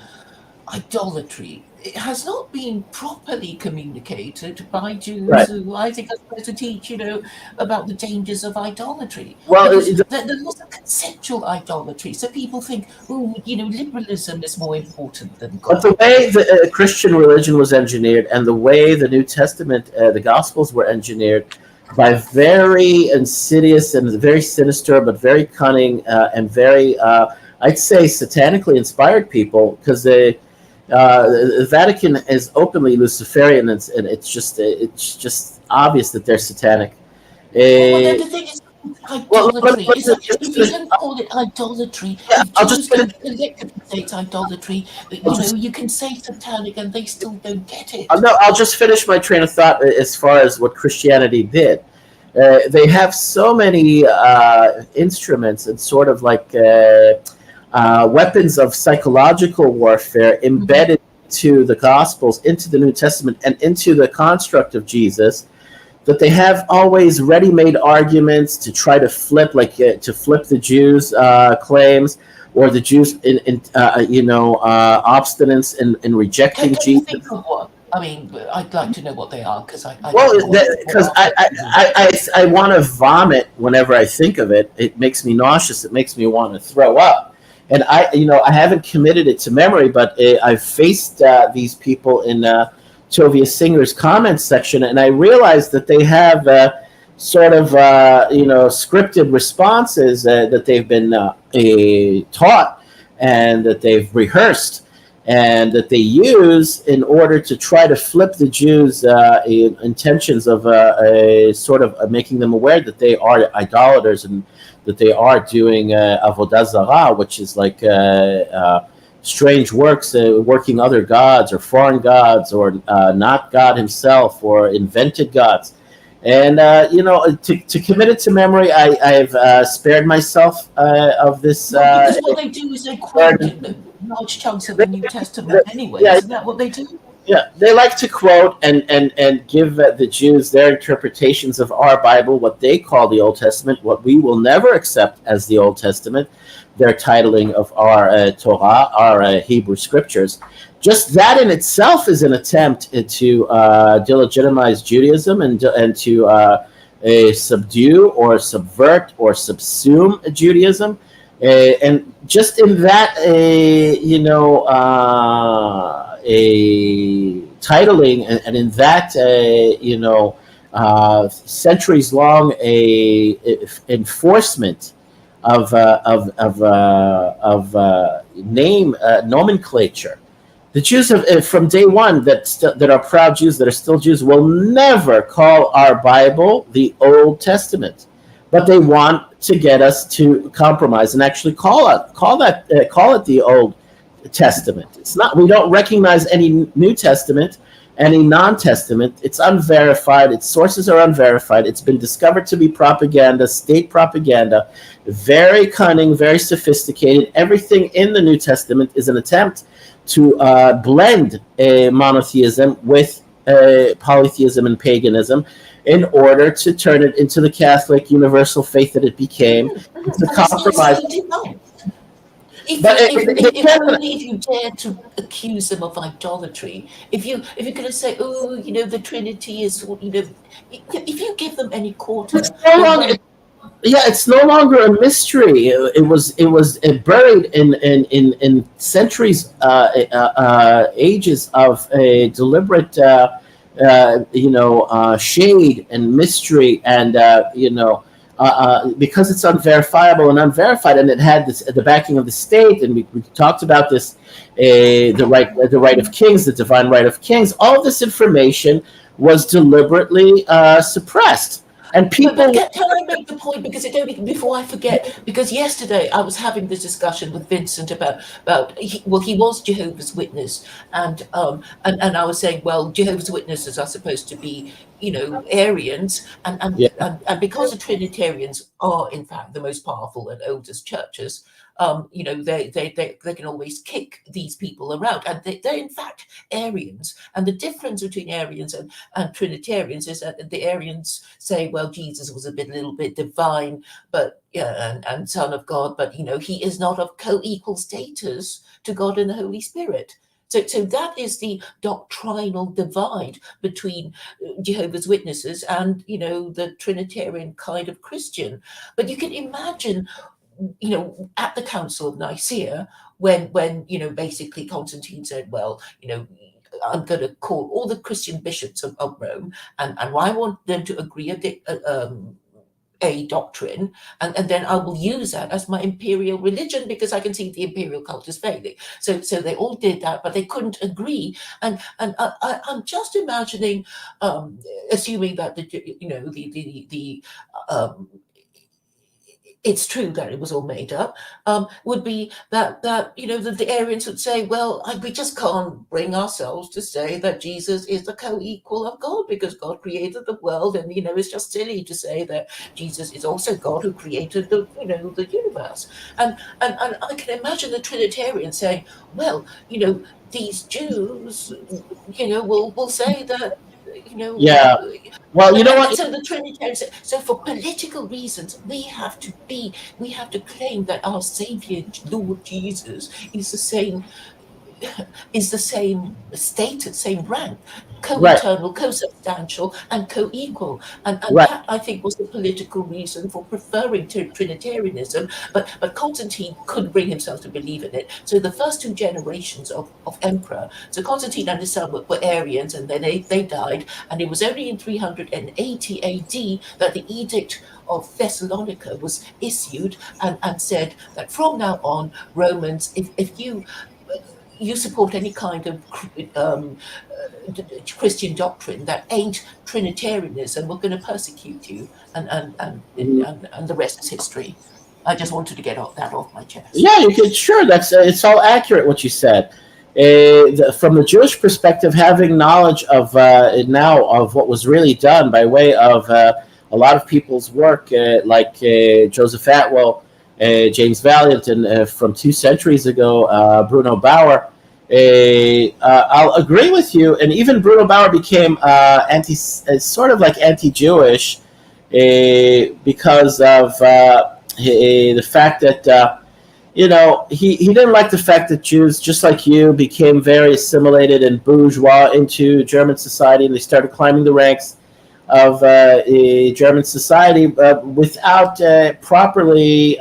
idolatry, it has not been properly communicated by Jews who I think are supposed to teach about the dangers of idolatry. Well, there was a conceptual idolatry, so people think, liberalism is more important than God. But the way the Christian religion was engineered, and the way the New Testament, the Gospels were engineered, by very insidious and very sinister, but very cunning and very, I'd say, satanically inspired people, because the Vatican is openly Luciferian, and it's just obvious that they're satanic. Well, the thing is, idolatry. If you don't call it idolatry, I'll just collectively say it's idolatry. You can say satanic, and they still don't get it. No, I'll just finish my train of thought as far as what Christianity did. They have so many instruments and sort of like weapons of psychological warfare embedded into the Gospels, into the New Testament, and into the construct of Jesus, that they have always ready-made arguments to try to flip, to flip the Jews' claims, or the Jews' obstinance in rejecting Can you Jesus. think of what? I mean, I'd like to know what they are because I Well, don't know because what I want to vomit whenever I think of it. It makes me nauseous. It makes me want to throw up. And I haven't committed it to memory, but I've faced these people in Tovia Singer's comments section, and I realized that they have sort of scripted responses that they've been taught and that they've rehearsed and that they use in order to try to flip the Jews' intentions of a sort of making them aware that they are idolaters and that they are doing avodah zarah, which is like strange works, working other gods or foreign gods or not God himself or invented gods. And to commit it to memory, I've spared myself of this. because what they do is they quote large chunks of the New Testament anyway. Yeah, Isn't that what they do? yeah, they like to quote and give the Jews their interpretations of our Bible, what they call the Old Testament, what we will never accept as the Old Testament, their titling of our Torah, our Hebrew scriptures. Just that in itself is an attempt to delegitimize Judaism and to subdue or subvert or subsume Judaism. And just in that, a titling, and in that, centuries long enforcement of name nomenclature. The Jews have, from day one, that are proud Jews, that are still Jews, will never call our Bible the Old Testament, but they want to get us to compromise and actually call it the Old Testament. It's not. We don't recognize any New Testament, any non-Testament. It's unverified. Its sources are unverified. It's been discovered to be propaganda, state propaganda, very cunning, very sophisticated. Everything in the New Testament is an attempt to blend monotheism with polytheism and paganism in order to turn it into the Catholic universal faith that it became. It's a compromise. If you dare to accuse them of idolatry, if you're going to say, oh, the Trinity is, if you give them any quarter, it's no longer a mystery. It was buried in centuries, ages of a deliberate, shade and mystery, and because it's unverifiable and unverified, and it had the backing of the state, and we talked about this, the right of kings, the divine right of kings. All of this information was deliberately suppressed. And people. But can I make the point, because before I forget? Because yesterday I was having this discussion with Vincent about he was Jehovah's Witness, and I was saying, well, Jehovah's Witnesses are supposed to be Arians, and because the Trinitarians are in fact the most powerful and oldest churches, they can always kick these people around, and they're in fact Arians. And the difference between Arians and Trinitarians is that the Arians say, well, Jesus was a little bit divine, but and Son of God, but he is not of co-equal status to God and the Holy Spirit. So that is the doctrinal divide between Jehovah's Witnesses and the Trinitarian kind of Christian. But you can imagine, at the Council of Nicaea, when basically Constantine said, well, I'm going to call all the Christian bishops of Rome, and I want them to agree a doctrine, and then I will use that as my imperial religion, because I can see the imperial cult is failing. So they all did that, but they couldn't agree. And I'm just imagining, assuming that it's true that it was all made up, would be that the Arians would say, well, we just can't bring ourselves to say that Jesus is the co-equal of God because God created the world, and it's just silly to say that Jesus is also God who created the universe. And I can imagine the Trinitarians saying, well, these Jews, will say that, Yeah. Well, you know what? so the Trinitarians. So for political reasons, we have to claim that our Savior, Lord Jesus, is the same status, same rank, Right. co-eternal, co-substantial, and co-equal. And Right. that, I think, was the political reason for preferring Trinitarianism. But Constantine couldn't bring himself to believe in it. So the first two generations of emperor, so Constantine and his son were Arians, and then they died. And it was only in 380 AD that the Edict of Thessalonica was issued and said that from now on, Romans, if you support any kind of Christian doctrine that ain't Trinitarianism, we're going to persecute you, and the rest is history. I just wanted to get that off my chest. Yeah, you could. Sure, that's it's all accurate what you said. From the Jewish perspective, having knowledge of now of what was really done by way of a lot of people's work, like Joseph Atwell, James Valiant, and from 2 centuries ago, Bruno Bauer. I'll agree with you, and even Bruno Bauer became sort of like anti-Jewish because of the fact that he didn't like the fact that Jews, just like you, became very assimilated and bourgeois into German society, and they started climbing the ranks of German society without properly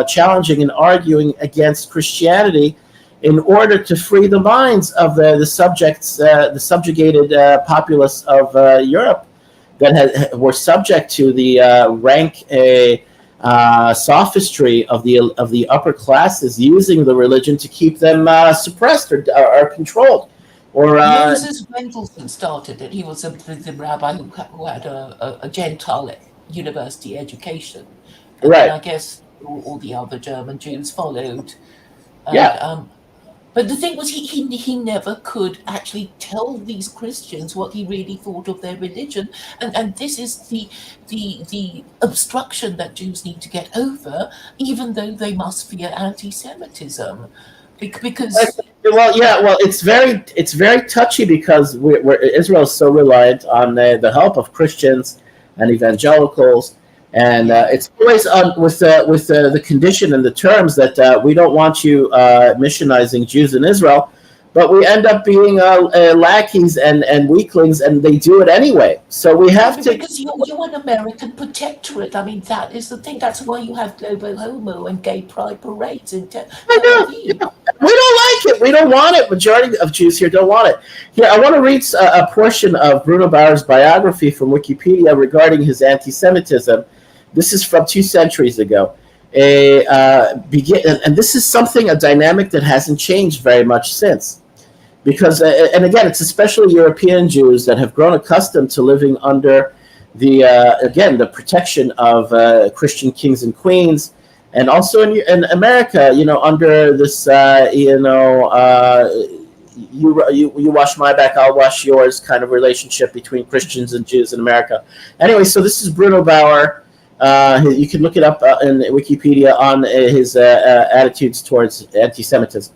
challenging and arguing against Christianity in order to free the minds of the subjugated populace of Europe that were subject to the rank sophistry of the upper classes, using the religion to keep them suppressed or controlled. Or Moses Mendelssohn started it. He was the rabbi who had a Gentile university education, and right. then I guess all the other German Jews followed. Yeah. But the thing was, he never could actually tell these Christians what he really thought of their religion, and this is the obstruction that Jews need to get over, even though they must fear anti-Semitism, because. Well, yeah. Well, it's very touchy because Israel is so reliant on the help of Christians and evangelicals. And it's always with the condition and the terms that we don't want you missionizing Jews in Israel, but we end up being lackeys and weaklings, and they do it anyway. So we have to. Because you're an American protectorate. I mean, that is the thing. That's why you have global homo and gay pride parades in Tel Aviv. Yeah. We don't like it. We don't want it. Majority of Jews here don't want it. Here, I want to read a portion of Bruno Bauer's biography from Wikipedia regarding his anti-Semitism. This is from 2 centuries ago. And this is a dynamic that hasn't changed very much since. Because, and again, it's especially European Jews that have grown accustomed to living under the protection of Christian kings and queens, and also in America, under this, you wash my back, I'll wash yours kind of relationship between Christians and Jews in America. Anyway, so this is Bruno Bauer. You can look it up in Wikipedia on his attitudes towards anti-Semitism.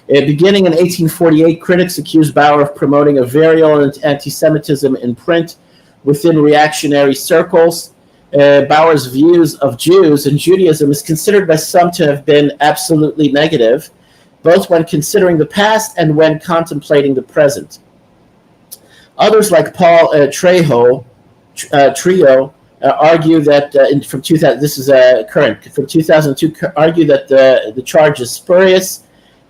Beginning in 1848, critics accused Bauer of promoting a virulent anti-Semitism in print within reactionary circles. Bauer's views of Jews and Judaism is considered by some to have been absolutely negative, both when considering the past and when contemplating the present. Others, like Paul Trejo, argue that from 2000, this is current from 2002, argue that the charge is spurious,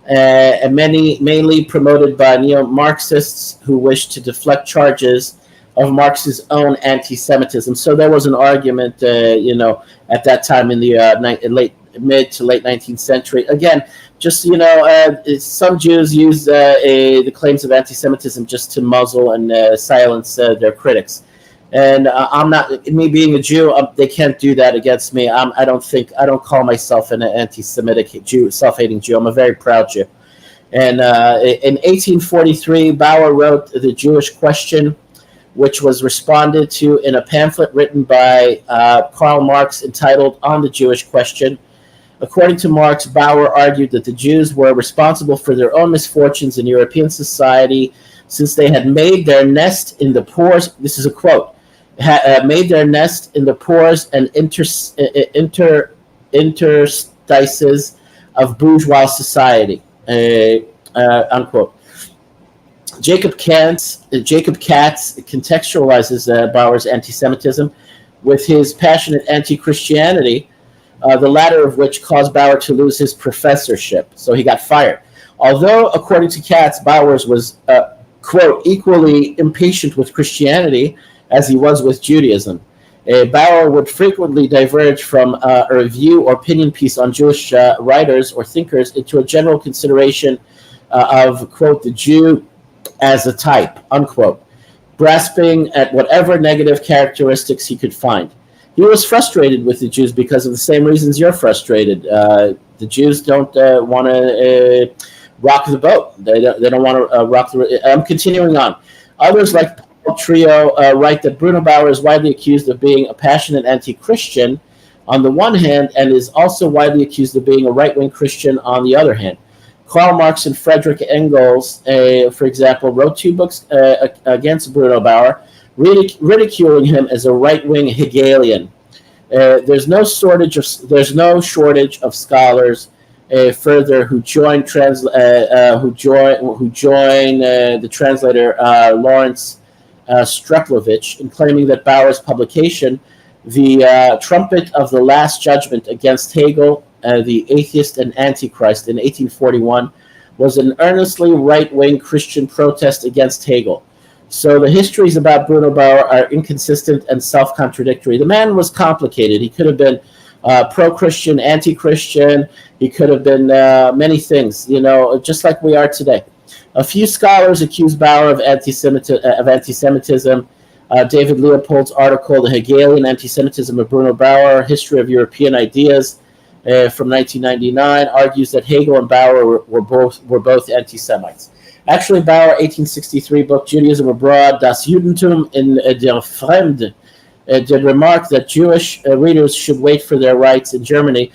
and mainly promoted by neo-Marxists who wish to deflect charges of Marx's own anti-Semitism. So there was an argument, at that time in the mid to late 19th century. Again, just some Jews use the claims of anti-Semitism just to muzzle and silence their critics. And I'm not, me being a Jew, they can't do that against me. I don't call myself an anti-Semitic Jew, self-hating Jew. I'm a very proud Jew. And in 1843, Bauer wrote The Jewish Question, which was responded to in a pamphlet written by Karl Marx entitled On the Jewish Question. According to Marx, Bauer argued that the Jews were responsible for their own misfortunes in European society since they had made their nest in the pores. This is a quote. Made their nest in the pores and interstices of bourgeois society. Unquote. Jacob Katz contextualizes Bauer's anti-Semitism with his passionate anti-Christianity, the latter of which caused Bauer to lose his professorship. So he got fired. Although, according to Katz, Bauer was, quote, equally impatient with Christianity as he was with Judaism. Bauer would frequently diverge from a review or opinion piece on Jewish writers or thinkers into a general consideration of, quote, the Jew as a type, unquote, grasping at whatever negative characteristics he could find. He was frustrated with the Jews because of the same reasons you're frustrated. The Jews don't want to rock the boat. They don't want to rock the. I'm continuing on. Others, like Paul Trio, write that Bruno Bauer is widely accused of being a passionate anti-Christian on the one hand, and is also widely accused of being a right-wing Christian on the other hand. Karl Marx and Friedrich Engels, for example, wrote 2 books against Bruno Bauer, ridiculing him as a right-wing Hegelian. There's no shortage of scholars further who join the translator Lawrence Struklovich in claiming that Bauer's publication, The Trumpet of the Last Judgment Against Hegel, the Atheist and Antichrist in 1841, was an earnestly right-wing Christian protest against Hegel. So the histories about Bruno Bauer are inconsistent and self-contradictory. The man was complicated. He could have been pro-Christian, anti-Christian. He could have been many things, just like we are today. A few scholars accuse Bauer of anti-Semitism. David Leopold's article, The Hegelian Anti-Semitism of Bruno Bauer, History of European Ideas, from 1999, argues that Hegel and Bauer were both anti-Semites. Actually, Bauer, 1863 book, Judaism Abroad, Das Judentum in der Fremde, did remark that Jewish readers should wait for their rights in Germany.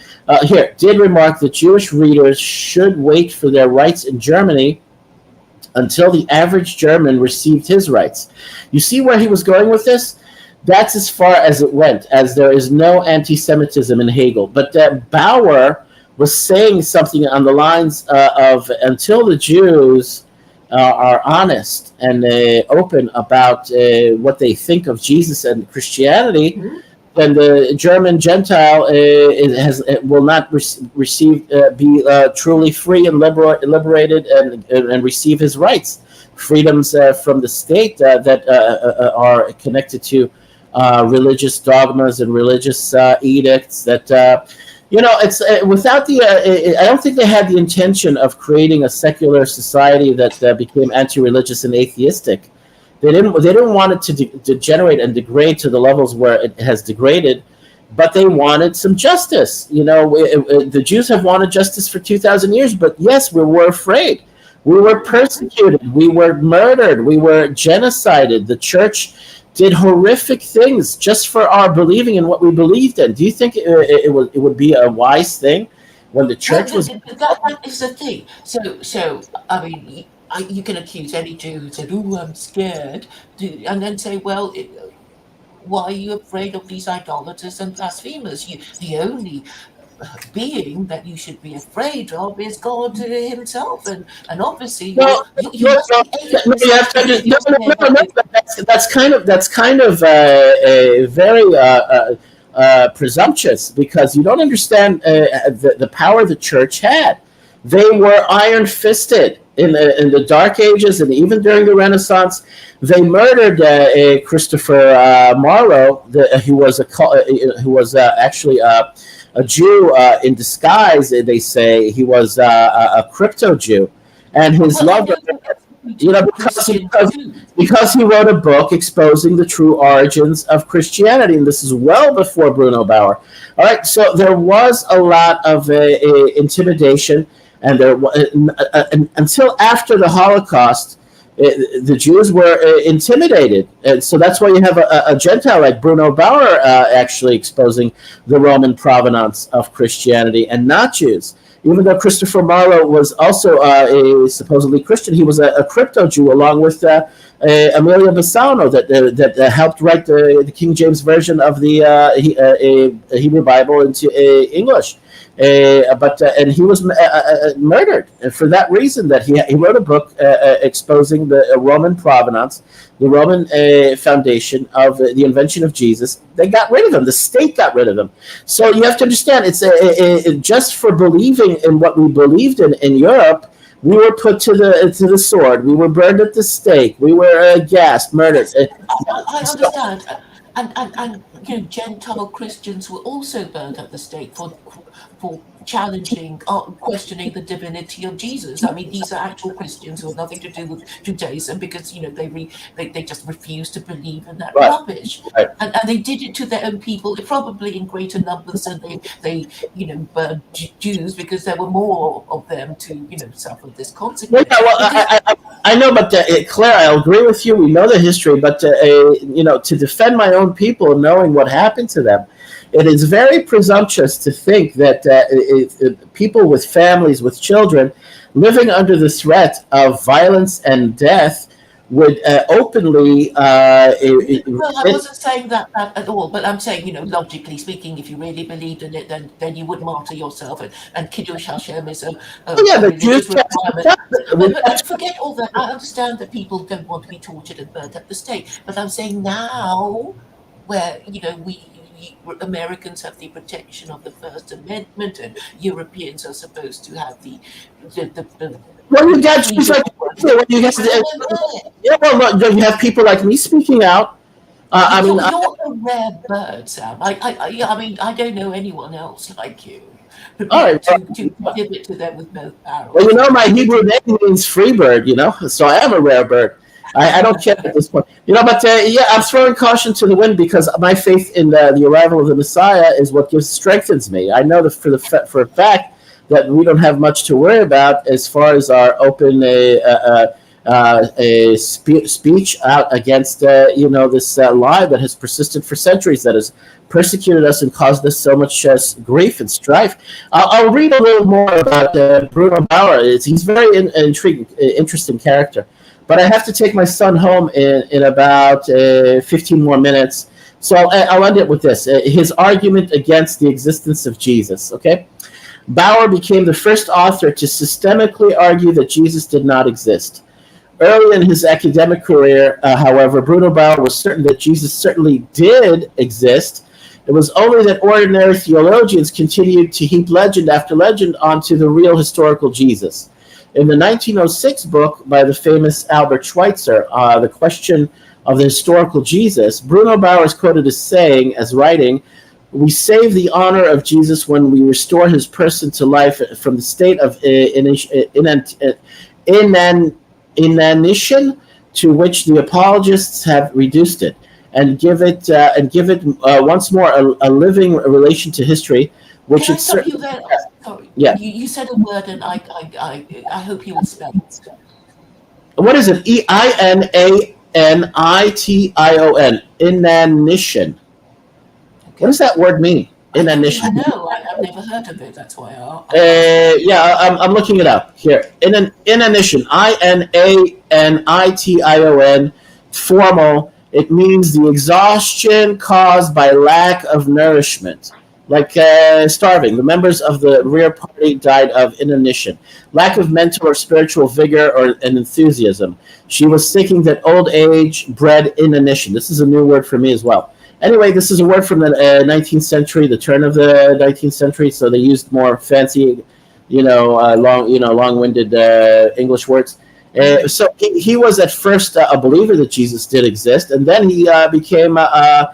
Did remark that Jewish readers should wait for their rights in Germany until the average German received his rights. You see where he was going with this? That's as far as it went, as there is no anti-Semitism in Hegel. But Bauer was saying something on the lines of, until the Jews are honest and open about what they think of Jesus and Christianity, mm-hmm. then the German Gentile will not be truly free and liberated and receive his rights, freedoms from the state that are connected to religious dogmas and religious edicts that. It's without the. I don't think they had the intention of creating a secular society that became anti-religious and atheistic. They didn't want it to degenerate and degrade to the levels where it has degraded, but they wanted some justice. The Jews have wanted justice for 2,000 years, but yes, we were afraid. We were persecuted. We were murdered. We were genocided. The church did horrific things just for our believing in what we believed in. Do you think it would be a wise thing when the church was? That is the thing. So I mean, you can accuse any Jew who said, "Oh, I'm scared," and then say, "Well, why are you afraid of these idolaters and blasphemers? The only being that you should be afraid of is God Himself, and obviously that's kind of very presumptuous, because you don't understand the power the church had. They were iron-fisted in the Dark Ages, and even during the Renaissance. They murdered Christopher Marlowe, who was actually a Jew in disguise. They say he was a crypto Jew, and his lover. You know, because he wrote a book exposing the true origins of Christianity, and this is well before Bruno Bauer. All right, so there was a lot of intimidation, and until after the Holocaust, the Jews were intimidated, and so that's why you have a Gentile like Bruno Bauer actually exposing the Roman provenance of Christianity and not Jews. Even though Christopher Marlowe was also a supposedly Christian, he was a crypto Jew along with Amelia Bassano that helped write the King James version of the Hebrew Bible into English. And he was murdered, and for that reason that he wrote a book exposing the Roman provenance, the Roman foundation of the invention of Jesus. They got rid of him. The state got rid of him. So you have to understand, it's just for believing in what we believed in Europe. We were put to the sword. We were burned at the stake. We were gassed, murdered. I understand. And you know, Gentile Christians were also burned at the stake for challenging, questioning the divinity of Jesus. I mean, these are actual Christians who have nothing to do with Judaism because, you know, they just refuse to believe in that rubbish. Right. And they did it to their own people, probably in greater numbers than they you know, burned Jews, because there were more of them to, you know, suffer this consequence. Yeah, well, I know, but Claire, I agree with you. We know the history, but you know, to defend my own people, knowing what happened to them, it is very presumptuous to think that people with families, with children, living under the threat of violence and death would openly... Well, I wasn't saying that at all, but I'm saying, you know, logically speaking, if you really believed in it, then you would martyr yourself, and Kiddush Hashem is a religious requirement. But forget all that. I understand that people don't want to be tortured and burnt at the stake, but I'm saying now, where, you know, we Americans have the protection of the First Amendment, and Europeans are supposed to have the well, you got Jews like you have people like me speaking out. I mean, you're a rare bird, Sam. I mean, I don't know anyone else like you. All right, to give it to them with both barrels. Well, you know, my Hebrew name means free bird, you know, so I am a rare bird. I don't care at this point. You know, but yeah, I'm throwing caution to the wind because my faith in the arrival of the Messiah is what strengthens me. I know that for a fact that we don't have much to worry about as far as our open speech out against, you know, this lie that has persisted for centuries, that has persecuted us and caused us so much grief and strife. I'll read a little more about Bruno Bauer. He's very intriguing, interesting character. But I have to take my son home in about 15 more minutes. So I'll end it with this. His argument against the existence of Jesus, okay? Bauer became the first author to systemically argue that Jesus did not exist. Early in his academic career, however, Bruno Bauer was certain that Jesus certainly did exist. It was only that ordinary theologians continued to heap legend after legend onto the real historical Jesus. In the 1906 book by the famous Albert Schweitzer, The Question of the Historical Jesus, Bruno Bauer is quoted as writing, "We save the honor of Jesus when we restore his person to life from the state of inanition to which the apologists have reduced it, and give it once more a living relation to history, which Can I it's stop you there? Sorry. Yeah. You said a word, and I hope you will spell it. What is it? Einanition. Inanition. What does that word mean? Inanition. No, I've never heard of it. That's why I Yeah, I'm looking it up here. Inanition. Inanition. Formal. It means the exhaustion caused by lack of nourishment. Like starving. The members of the rear party died of inanition. Lack of mental or spiritual vigor and enthusiasm. She was thinking that old age bred inanition. This is a new word for me as well. Anyway, this is a word from the 19th century, the turn of the 19th century, so they used more fancy, long-winded English words. So he was at first a believer that Jesus did exist, and then he became a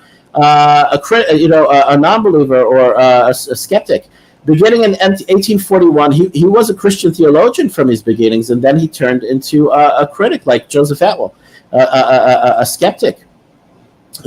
non-believer or a skeptic. Beginning in 1841, he was a Christian theologian from his beginnings, and then he turned into a critic like Joseph Atwell, a skeptic.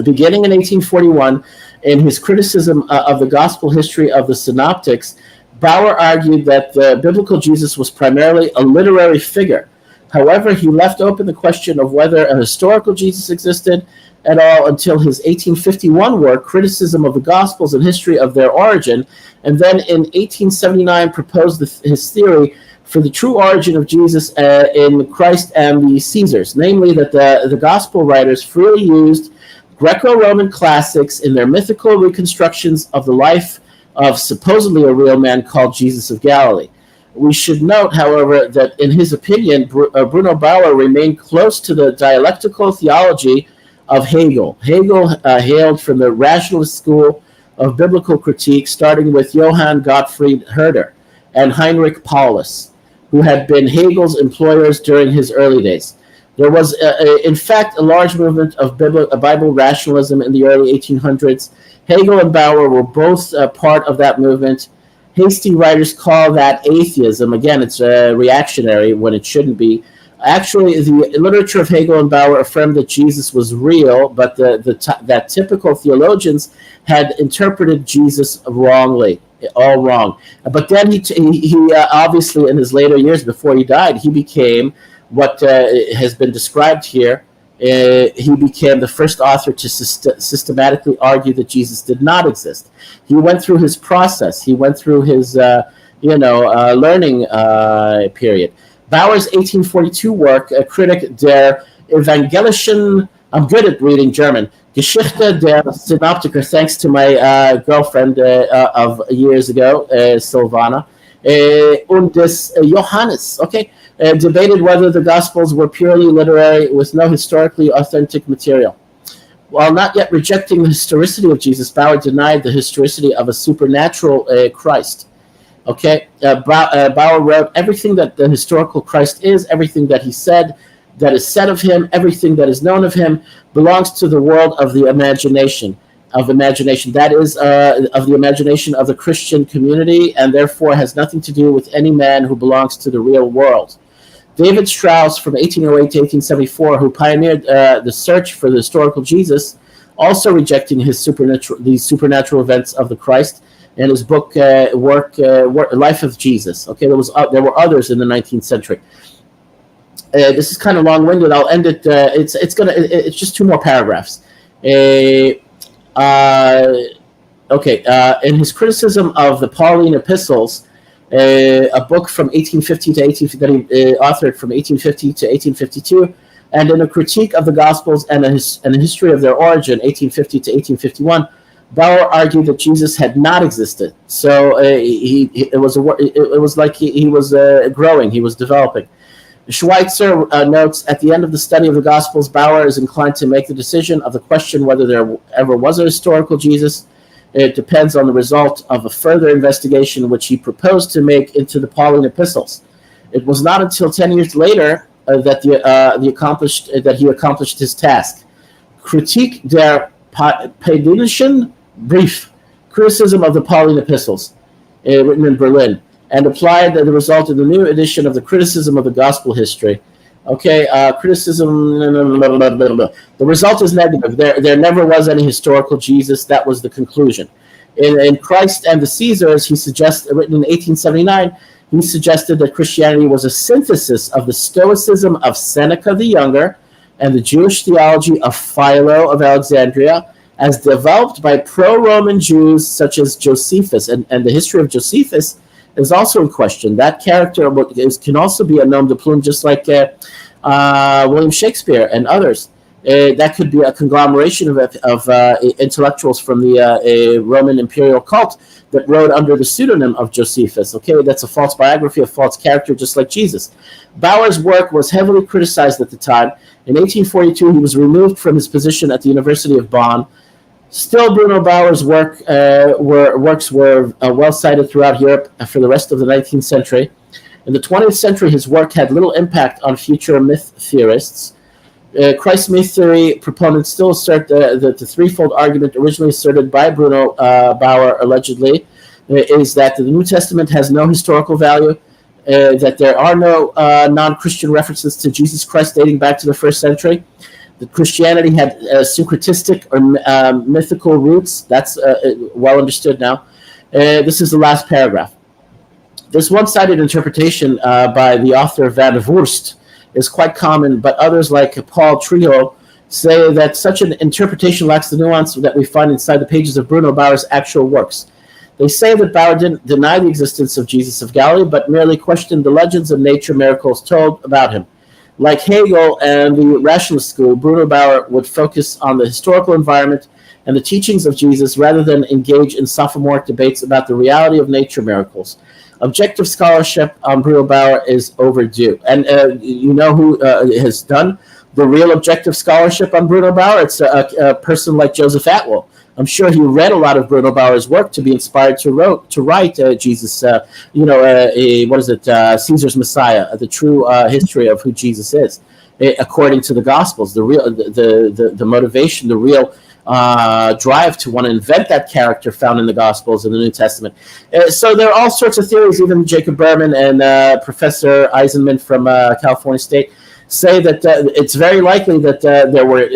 Beginning in 1841, in his criticism of the gospel history of the synoptics, Bauer argued that the biblical Jesus was primarily a literary figure. However, he left open the question of whether a historical Jesus existed at all until his 1851 work, Criticism of the Gospels and History of Their Origin, and then in 1879 proposed his theory for the true origin of Jesus in Christ and the Caesars, namely that the gospel writers freely used Greco-Roman classics in their mythical reconstructions of the life of supposedly a real man called Jesus of Galilee. We should note, however, that in his opinion, Bruno Bauer remained close to the dialectical theology of Hegel. Hegel hailed from the rationalist school of biblical critique, starting with Johann Gottfried Herder and Heinrich Paulus, who had been Hegel's employers during his early days. There was, in fact, a large movement of Bible rationalism in the early 1800s. Hegel and Bauer were both part of that movement. Hasty writers call that atheism. Again, it's reactionary when it shouldn't be. Actually, the literature of Hegel and Bauer affirmed that Jesus was real, but that typical theologians had interpreted Jesus wrongly, all wrong. But then he obviously, in his later years before he died, he became what has been described here. He became the first author to systematically argue that Jesus did not exist. He went through his process. He went through his, learning period. Bauer's 1842 work, a critic der evangelischen, I'm good at reading German, Geschichte der Synoptiker, thanks to my girlfriend of years ago, Silvana, und des Johannes, okay, debated whether the Gospels were purely literary with no historically authentic material. While not yet rejecting the historicity of Jesus, Bauer denied the historicity of a supernatural Christ. Okay, Bauer wrote, everything that the historical Christ is, everything that he said, that is said of him, everything that is known of him, belongs to the world of the imagination. That is, of the imagination of the Christian community, and therefore has nothing to do with any man who belongs to the real world. David Strauss, from 1808 to 1874, who pioneered the search for the historical Jesus, also rejecting these supernatural events of the Christ, in his book, Life of Jesus. Okay, there were others in the 19th century. This is kind of long-winded. I'll end it. It's just two more paragraphs. In his criticism of the Pauline epistles, a book from 1850 to 18 that he authored from 1850 to 1852, and in a critique of the Gospels and a history of their origin, 1850 to 1851. Bauer argued that Jesus had not existed. So it was like he was growing, he was developing. Schweitzer notes, at the end of the study of the Gospels, Bauer is inclined to make the decision of the question whether there ever was a historical Jesus. It depends on the result of a further investigation which he proposed to make into the Pauline epistles. It was not until 10 years later that he accomplished his task. Kritik der Paulinischen Brief, criticism of the Pauline epistles, written in Berlin, and applied the result of the new edition of the Criticism of the Gospel History. Okay, criticism, the result is negative. There never was any historical Jesus. That was the conclusion. In Christ and the Caesars, he suggests, written in 1879, he suggested that Christianity was a synthesis of the Stoicism of Seneca the Younger and the Jewish theology of Philo of Alexandria, as developed by pro-Roman Jews such as Josephus. And the history of Josephus is also in question. That character can also be a nom de plume, just like William Shakespeare and others. That could be a conglomeration of intellectuals from the Roman imperial cult that wrote under the pseudonym of Josephus. Okay, that's a false biography, a false character, just like Jesus. Bauer's work was heavily criticized at the time. In 1842, he was removed from his position at the University of Bonn. Still, Bruno Bauer's works were well cited throughout Europe for the rest of the 19th century. In the 20th century, his work had little impact on future myth theorists. Christ myth theory proponents still assert the threefold argument originally asserted by Bruno Bauer, allegedly, is that the New Testament has no historical value, that there are no non-Christian references to Jesus Christ dating back to the first century. That Christianity had syncretistic or mythical roots. That's well understood now. This is the last paragraph. This one-sided interpretation by the author Van Voorst is quite common, but others like Paul Trio say that such an interpretation lacks the nuance that we find inside the pages of Bruno Bauer's actual works. They say that Bauer didn't deny the existence of Jesus of Galilee, but merely questioned the legends of nature miracles told about him. Like Hegel and the rationalist school, Bruno Bauer would focus on the historical environment and the teachings of Jesus rather than engage in sophomoric debates about the reality of nature miracles. Objective scholarship on Bruno Bauer is overdue. And you know who has done the real objective scholarship on Bruno Bauer? It's a person like Joseph Atwell. I'm sure he read a lot of Bruno Bauer's work to be inspired to write Jesus, Caesar's Messiah, the true history of who Jesus is, according to the Gospels, the real, the motivation, the real drive to want to invent that character found in the Gospels and the New Testament. So there are all sorts of theories. Even Jacob Berman and Professor Eisenman from California State say that it's very likely that there were,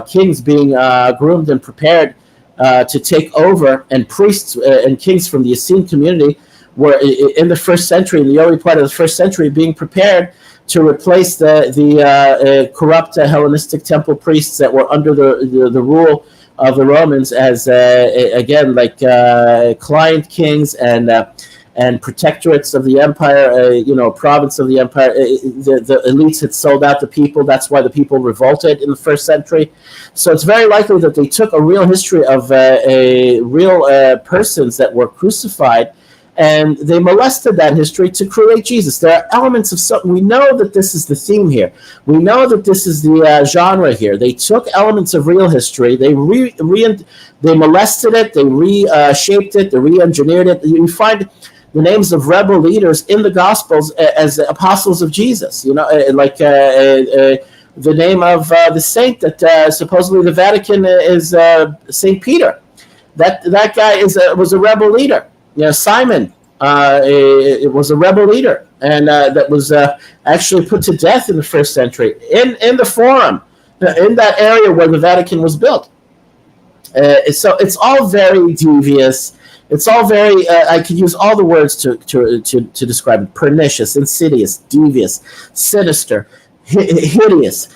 kings being groomed and prepared to take over, and priests and kings from the Essene community were in the first century, in the early part of the first century, being prepared to replace the corrupt Hellenistic temple priests that were under the rule of the Romans as, client kings and protectorates of the empire, province of the empire. The elites had sold out the people. That's why the people revolted in the first century. So it's very likely that they took a real history of real persons that were crucified, and they molested that history to create Jesus. There are elements of something. We know that this is the theme here. We know that this is the genre here. They took elements of real history. They molested it. They reshaped it. They re-engineered it. You find the names of rebel leaders in the Gospels as apostles of Jesus. The name of the saint that supposedly the Vatican is Saint Peter. That guy was a rebel leader. Simon, it was a rebel leader, and that was actually put to death in the first century in the Forum, in that area where the Vatican was built. So it's all very devious. It's all very. I could use all the words to describe it: pernicious, insidious, devious, sinister, hideous,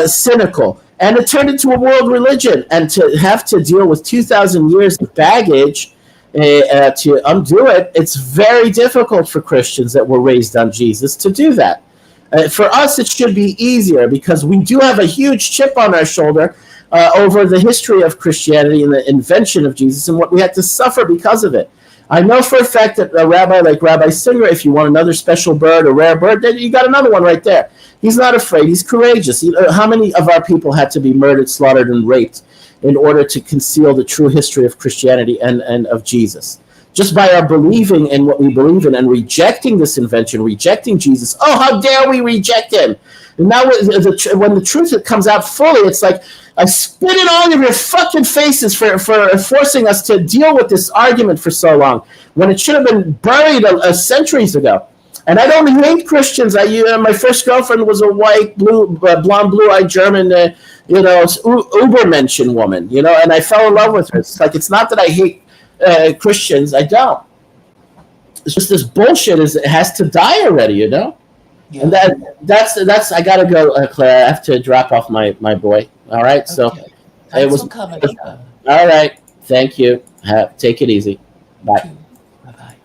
cynical. And it turned into a world religion, and to have to deal with 2,000 years of baggage. To undo it, it's very difficult for Christians that were raised on Jesus to do that. For us, it should be easier because we do have a huge chip on our shoulder over the history of Christianity and the invention of Jesus and what we had to suffer because of it. I know for a fact that a rabbi like Rabbi Singer, if you want another special bird, a rare bird, then you got another one right there. He's not afraid. He's courageous. How many of our people had to be murdered, slaughtered, and raped in order to conceal the true history of Christianity and of Jesus? Just by our believing in what we believe in and rejecting this invention, rejecting Jesus. Oh, how dare we reject him? And now when the truth comes out fully, it's like, I spit in all of your fucking faces for forcing us to deal with this argument for so long, when it should have been buried centuries ago. And I don't hate Christians. My first girlfriend was a white, blonde, blue-eyed German, Ubermenschen woman, and I fell in love with her. It's like, it's not that I hate Christians. I don't. It's just this bullshit it has to die already, Yeah. And that's I gotta go, Claire. I have to drop off my boy. All right. Okay. So it was coming. All right. Thank you. Take it easy. Bye. Bye-bye.